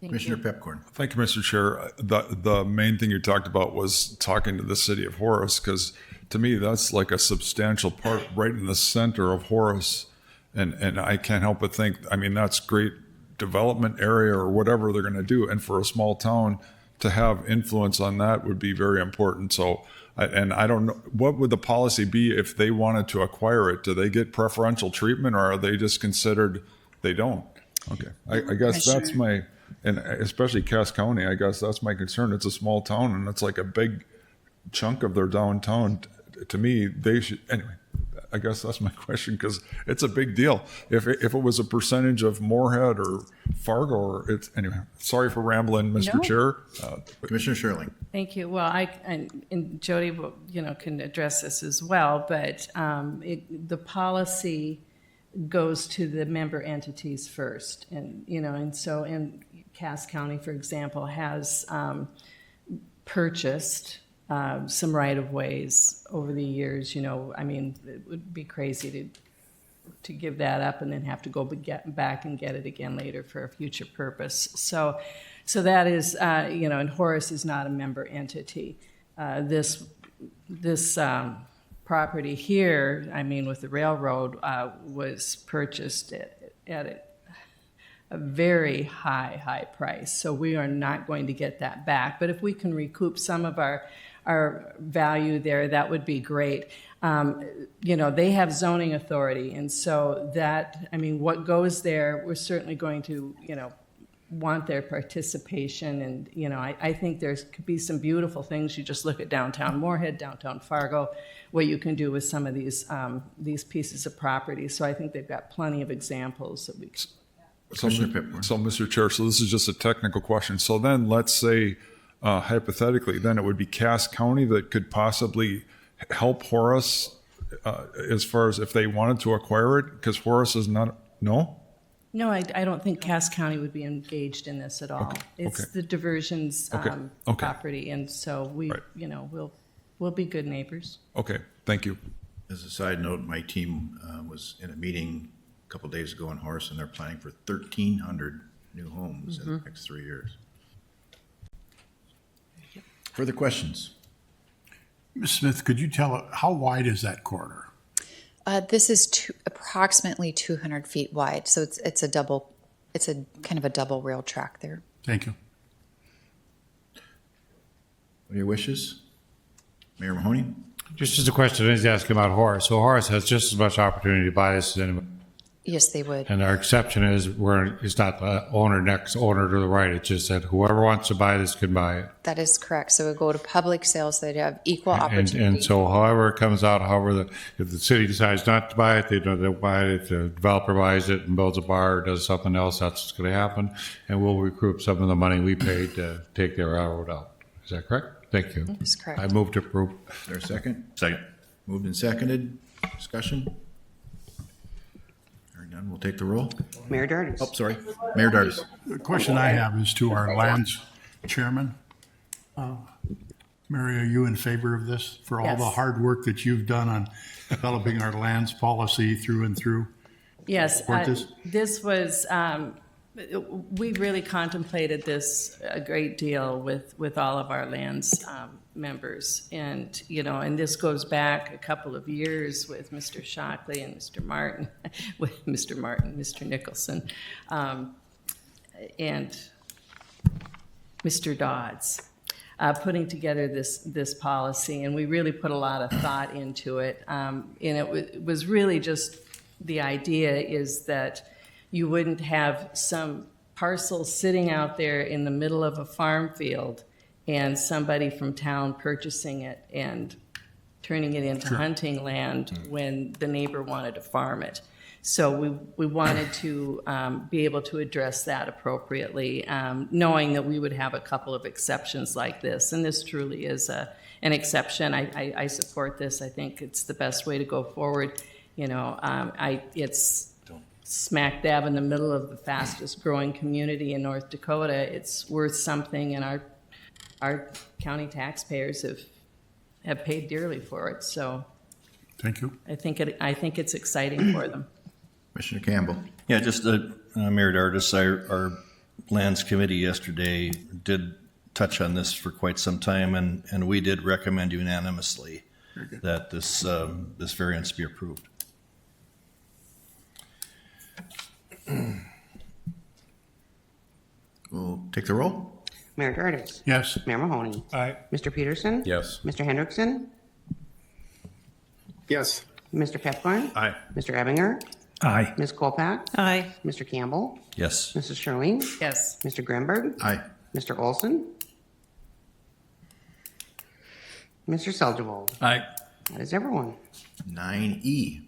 Commissioner Pepcorn. Thank you, Mr. Chair. The main thing you talked about was talking to the city of Horace, because to me, that's like a substantial part right in the center of Horace. And I can't help but think, that's great development area or whatever they're going to do. And for a small town to have influence on that would be very important. So, and I don't know, what would the policy be if they wanted to acquire it? Do they get preferential treatment, or are they just considered they don't? Okay. I guess that's my, and especially Cass County, I guess that's my concern. It's a small town and it's like a big chunk of their downtown. To me, they should, anyway, I guess that's my question, because it's a big deal. If it was a percentage of Moorhead or Fargo, or it's, anyway, sorry for rambling, Mr. No. Chair. Commissioner Sherling. Thank you. Well, and Jody, can address this as well, but the policy goes to the member entities first, and so Cass County, for example, has purchased some right-of-ways over the years. It would be crazy to give that up and then have to go back and get it again later for a future purpose. So that is, and Horace is not a member entity. This property here, with the railroad, was purchased at a very high price. So we are not going to get that back. But if we can recoup some of our value there, that would be great. They have zoning authority, and so that, what goes there, we're certainly going to, want their participation. And, I think there could be some beautiful things. You just look at downtown Moorhead, downtown Fargo, what you can do with some of these pieces of property. So I think they've got plenty of examples that we can. So, Mr. Chair, so this is just a technical question. So then let's say, hypothetically, then it would be Cass County that could possibly help Horace as far as if they wanted to acquire it, because Horace is not, no? No, I don't think Cass County would be engaged in this at all. Okay. It's the Diversion's property, and so we'll be good neighbors. Okay, thank you. As a side note, my team was in a meeting a couple days ago in Horace, and they're planning for 1,300 new homes in the next 3 years. Further questions? Ms. Smith, could you tell how wide is that corridor? This is approximately 200 feet wide, so it's a kind of a double rail track there. Thank you. What are your wishes? Mayor Mahoney? Just as a question, I was asking about Horace. So Horace has just as much opportunity to buy this as anyone. Yes, they would. And our exception is it's not the next owner to the right. It's just that whoever wants to buy this can buy it. That is correct. So it would go to public sales, so they'd have equal opportunity. And so however it comes out, if the city decides not to buy it, they don't buy it. If the developer buys it and builds a bar or does something else, that's what's going to happen. And we'll recoup some of the money we paid to take their railroad out. Is that correct? Thank you. That's correct. I move to approve. Is there a second? Second. Moved and seconded. Discussion? Hearing none, we'll take the roll. Mayor Dardis. Oh, sorry. Mayor Dardis. The question I have is to our lands chairman. Mary, are you in favor of this for all the Yes. hard work that you've done on developing our lands policy through and through? Yes, Support this? this was, we really contemplated this a great deal with all of our lands members. And, you know, and this goes back a couple of years with Mr. Shockley and Mr. Martin, Mr. Nicholson, and Mr. Dodds. Putting together this policy, and we really put a lot of thought into it. And it was really just the idea is that you wouldn't have some parcel sitting out there in the middle of a farm field and somebody from town purchasing it and turning it into hunting land when the neighbor wanted to farm it. So we wanted to be able to address that appropriately, knowing that we would have a couple of exceptions like this. And this truly is an exception. I support this. I think it's the best way to go forward. You know, it's smack dab in the middle of the fastest growing community in North Dakota. It's worth something, and our county taxpayers have paid dearly for it. So Thank you. I think it's exciting for them. Commissioner Campbell. Yeah, just Mayor Dardis, our Lands Committee yesterday did touch on this for quite some time, and we did recommend unanimously that this variance be approved. We'll take the roll. Mayor Dardis. Yes. Mayor Mahoney. Aye. Mr. Peterson. Yes. Mr. Hendrickson. Yes. Mr. Pepcorn. Aye. Mr. Ebinger. Aye. Ms. Kolpak. Aye. Mr. Campbell. Yes. Mrs. Sherling. Yes. Mr. Grimberg. Aye. Mr. Olson. Mr. Seldgevold. Aye. That is everyone. 9E.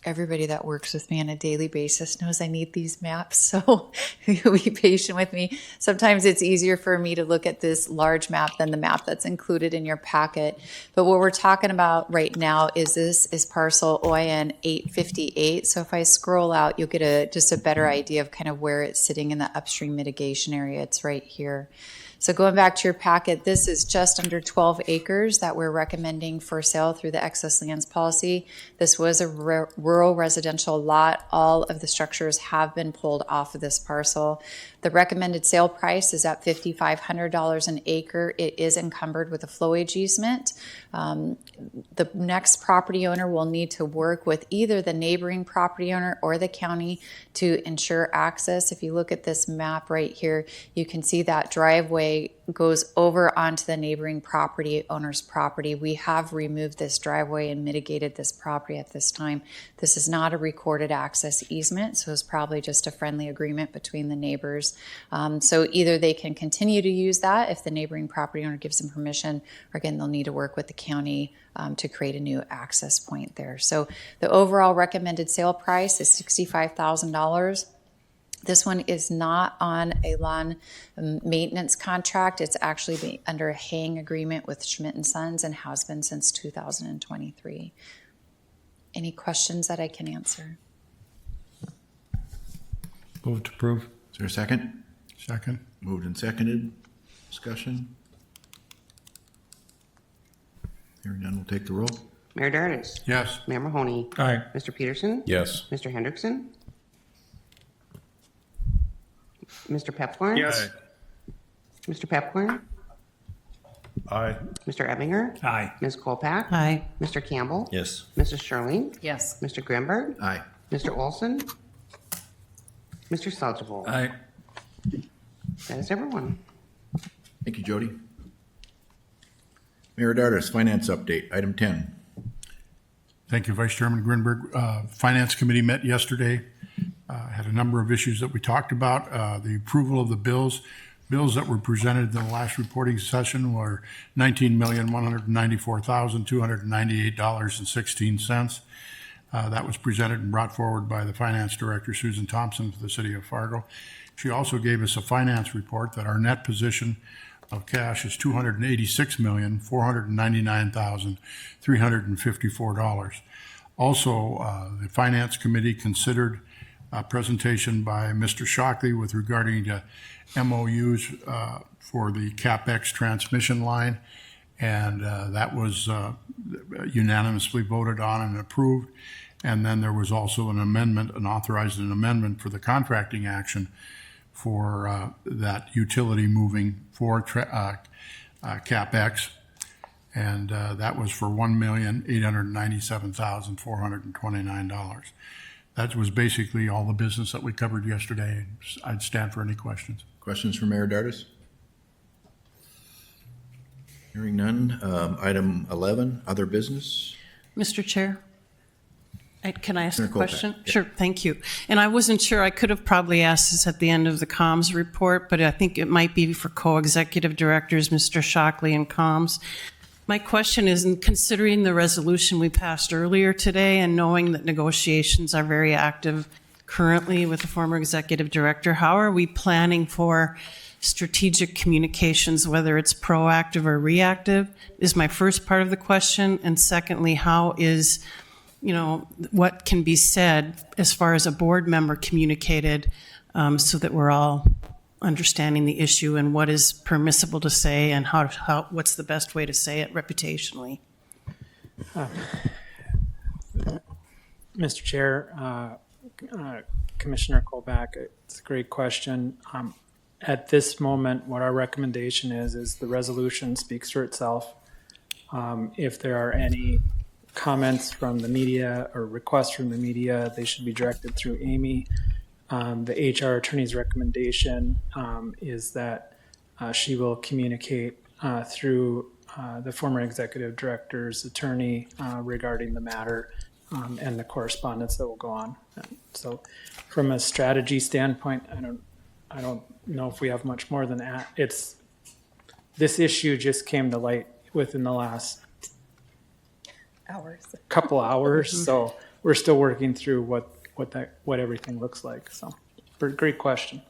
Everybody that works with me on a daily basis knows I need these maps, so be patient with me. Sometimes it's easier for me to look at this large map than the map that's included in your packet. But what we're talking about right now is parcel OIN 858. So if I scroll out, you'll get just a better idea of kind of where it's sitting in the upstream mitigation area. It's right here. So going back to your packet, this is just under 12 acres that we're recommending for sale through the excess lands policy. This was a rural residential lot. All of the structures have been pulled off of this parcel. The recommended sale price is at $5,500 an acre. It is encumbered with a flowage easement. The next property owner will need to work with either the neighboring property owner or the county to ensure access. If you look at this map right here, you can see that driveway goes over onto the neighboring property owner's property. We have removed this driveway and mitigated this property at this time. This is not a recorded access easement, so it's probably just a friendly agreement between the neighbors. So either they can continue to use that if the neighboring property owner gives them permission, or again, they'll need to work with the county to create a new access point there. So the overall recommended sale price is $65,000. This one is not on a lawn maintenance contract. It's actually under a haying agreement with Schmidt & Sons and has been since 2023. Any questions that I can answer? Move to approve. Is there a second? Second. Moved and seconded. Discussion? Hearing none, we'll take the roll. Mayor Dardis. Yes. Mayor Mahoney. Aye. Mr. Peterson. Yes. Mr. Hendrickson. Mr. Pepcorn. Yes. Mr. Pepcorn. Aye. Mr. Ebinger. Aye. Ms. Kolpak. Aye. Mr. Campbell. Yes. Mrs. Sherling. Yes. Mr. Grimberg. Aye. Mr. Olson. Mr. Seldgevold. Aye. That is everyone. Thank you, Jody. Mayor Dardis, finance update, item 10. Thank you, Vice Chairman Grinberg. Finance Committee met yesterday, had a number of issues that we talked about. The approval of the bills. Bills that were presented in the last reporting session were $19,194,298.16. That was presented and brought forward by the Finance Director, Susan Thompson, to the City of Fargo. She also gave us a finance report that our net position of cash is $286,499,354. Also, the Finance Committee considered presentation by Mr. Shockley with regarding to MOUs for the CapEx transmission line. And that was unanimously voted on and approved. And then there was also an amendment, authorized amendment for the contracting action for that utility moving for CapEx. And that was for $1,897,429. That was basically all the business that we covered yesterday. I'd stand for any questions. Questions for Mayor Dardis? Hearing none. Item 11, other business. Mr. Chair, can I ask a Senator Colpack. question? Yeah. Sure, thank you. And I wasn't sure, I could have probably asked this at the end of the comms report, but I think it might be for co-executive directors, Mr. Shockley and comms. My question is, in considering the resolution we passed earlier today and knowing that negotiations are very active currently with the former executive director, how are we planning for strategic communications, whether it's proactive or reactive, is my first part of the question. And secondly, how is, what can be said as far as a board member communicated so that we're all understanding the issue and what is permissible to say and what's the best way to say it reputationally? Mr. Chair, Commissioner Colback, it's a great question. At this moment, what our recommendation is the resolution speaks for itself. If there are any comments from the media or requests from the media, they should be directed through Amy. The HR attorney's recommendation is that she will communicate through the former executive director's attorney regarding the matter and the correspondence that will go on. So from a strategy standpoint, I don't know if we have much more than that. This issue just came to light within the last couple hours, so we're still working through what everything looks like. So, great question.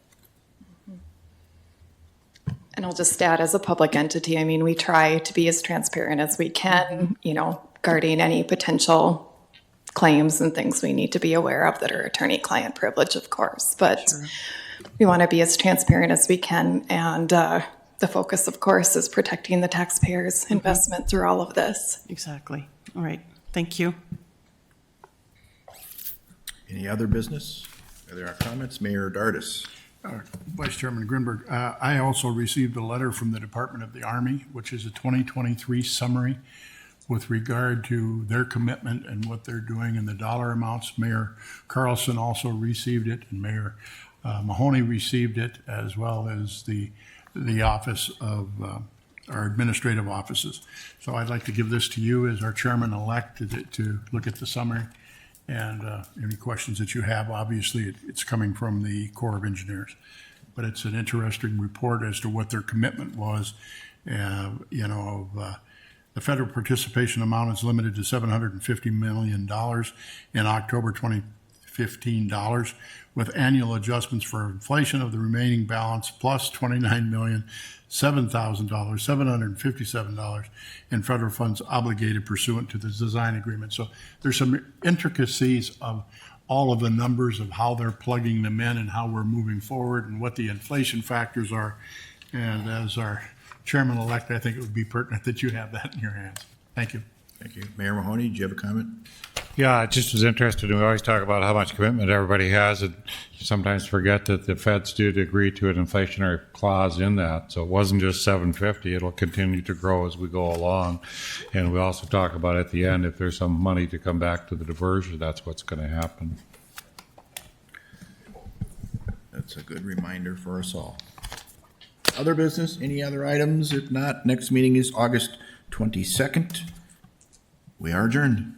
And I'll just add, as a public entity, I mean, we try to be as transparent as we can, guarding any potential claims and things we need to be aware of that are attorney-client privilege, of course. But Sure. We want to be as transparent as we can. And the focus, of course, is protecting the taxpayers' investment through all of this. Exactly. All right. Thank you. Any other business? Are there comments? Mayor Dardis. Vice Chairman Grinberg, I also received a letter from the Department of the Army, which is a 2023 summary with regard to their commitment and what they're doing and the dollar amounts. Mayor Carlson also received it, and Mayor Mahoney received it, as well as the office of our administrative offices. So I'd like to give this to you as our chairman-elect to look at the summary. And any questions that you have, obviously, it's coming from the Corps of Engineers. But it's an interesting report as to what their commitment was. The federal participation amount is limited to $750 million in October 2015 dollars, with annual adjustments for inflation of the remaining balance plus $29,007,757 in federal funds obligated pursuant to the design agreement. So there's some intricacies of all of the numbers of how they're plugging them in and how we're moving forward and what the inflation factors are. And as our chairman-elect, I think it would be pertinent that you have that in your hands. Thank you. Thank you. Mayor Mahoney, do you have a comment? Yeah, I just was interested. We always talk about how much commitment everybody has, and you sometimes forget that the feds did agree to an inflationary clause in that. So it wasn't just 750. It'll continue to grow as we go along. And we also talk about at the end, if there's some money to come back to the diversion, that's what's going to happen. That's a good reminder for us all. Other business, any other items? If not, next meeting is August 22nd. We are adjourned.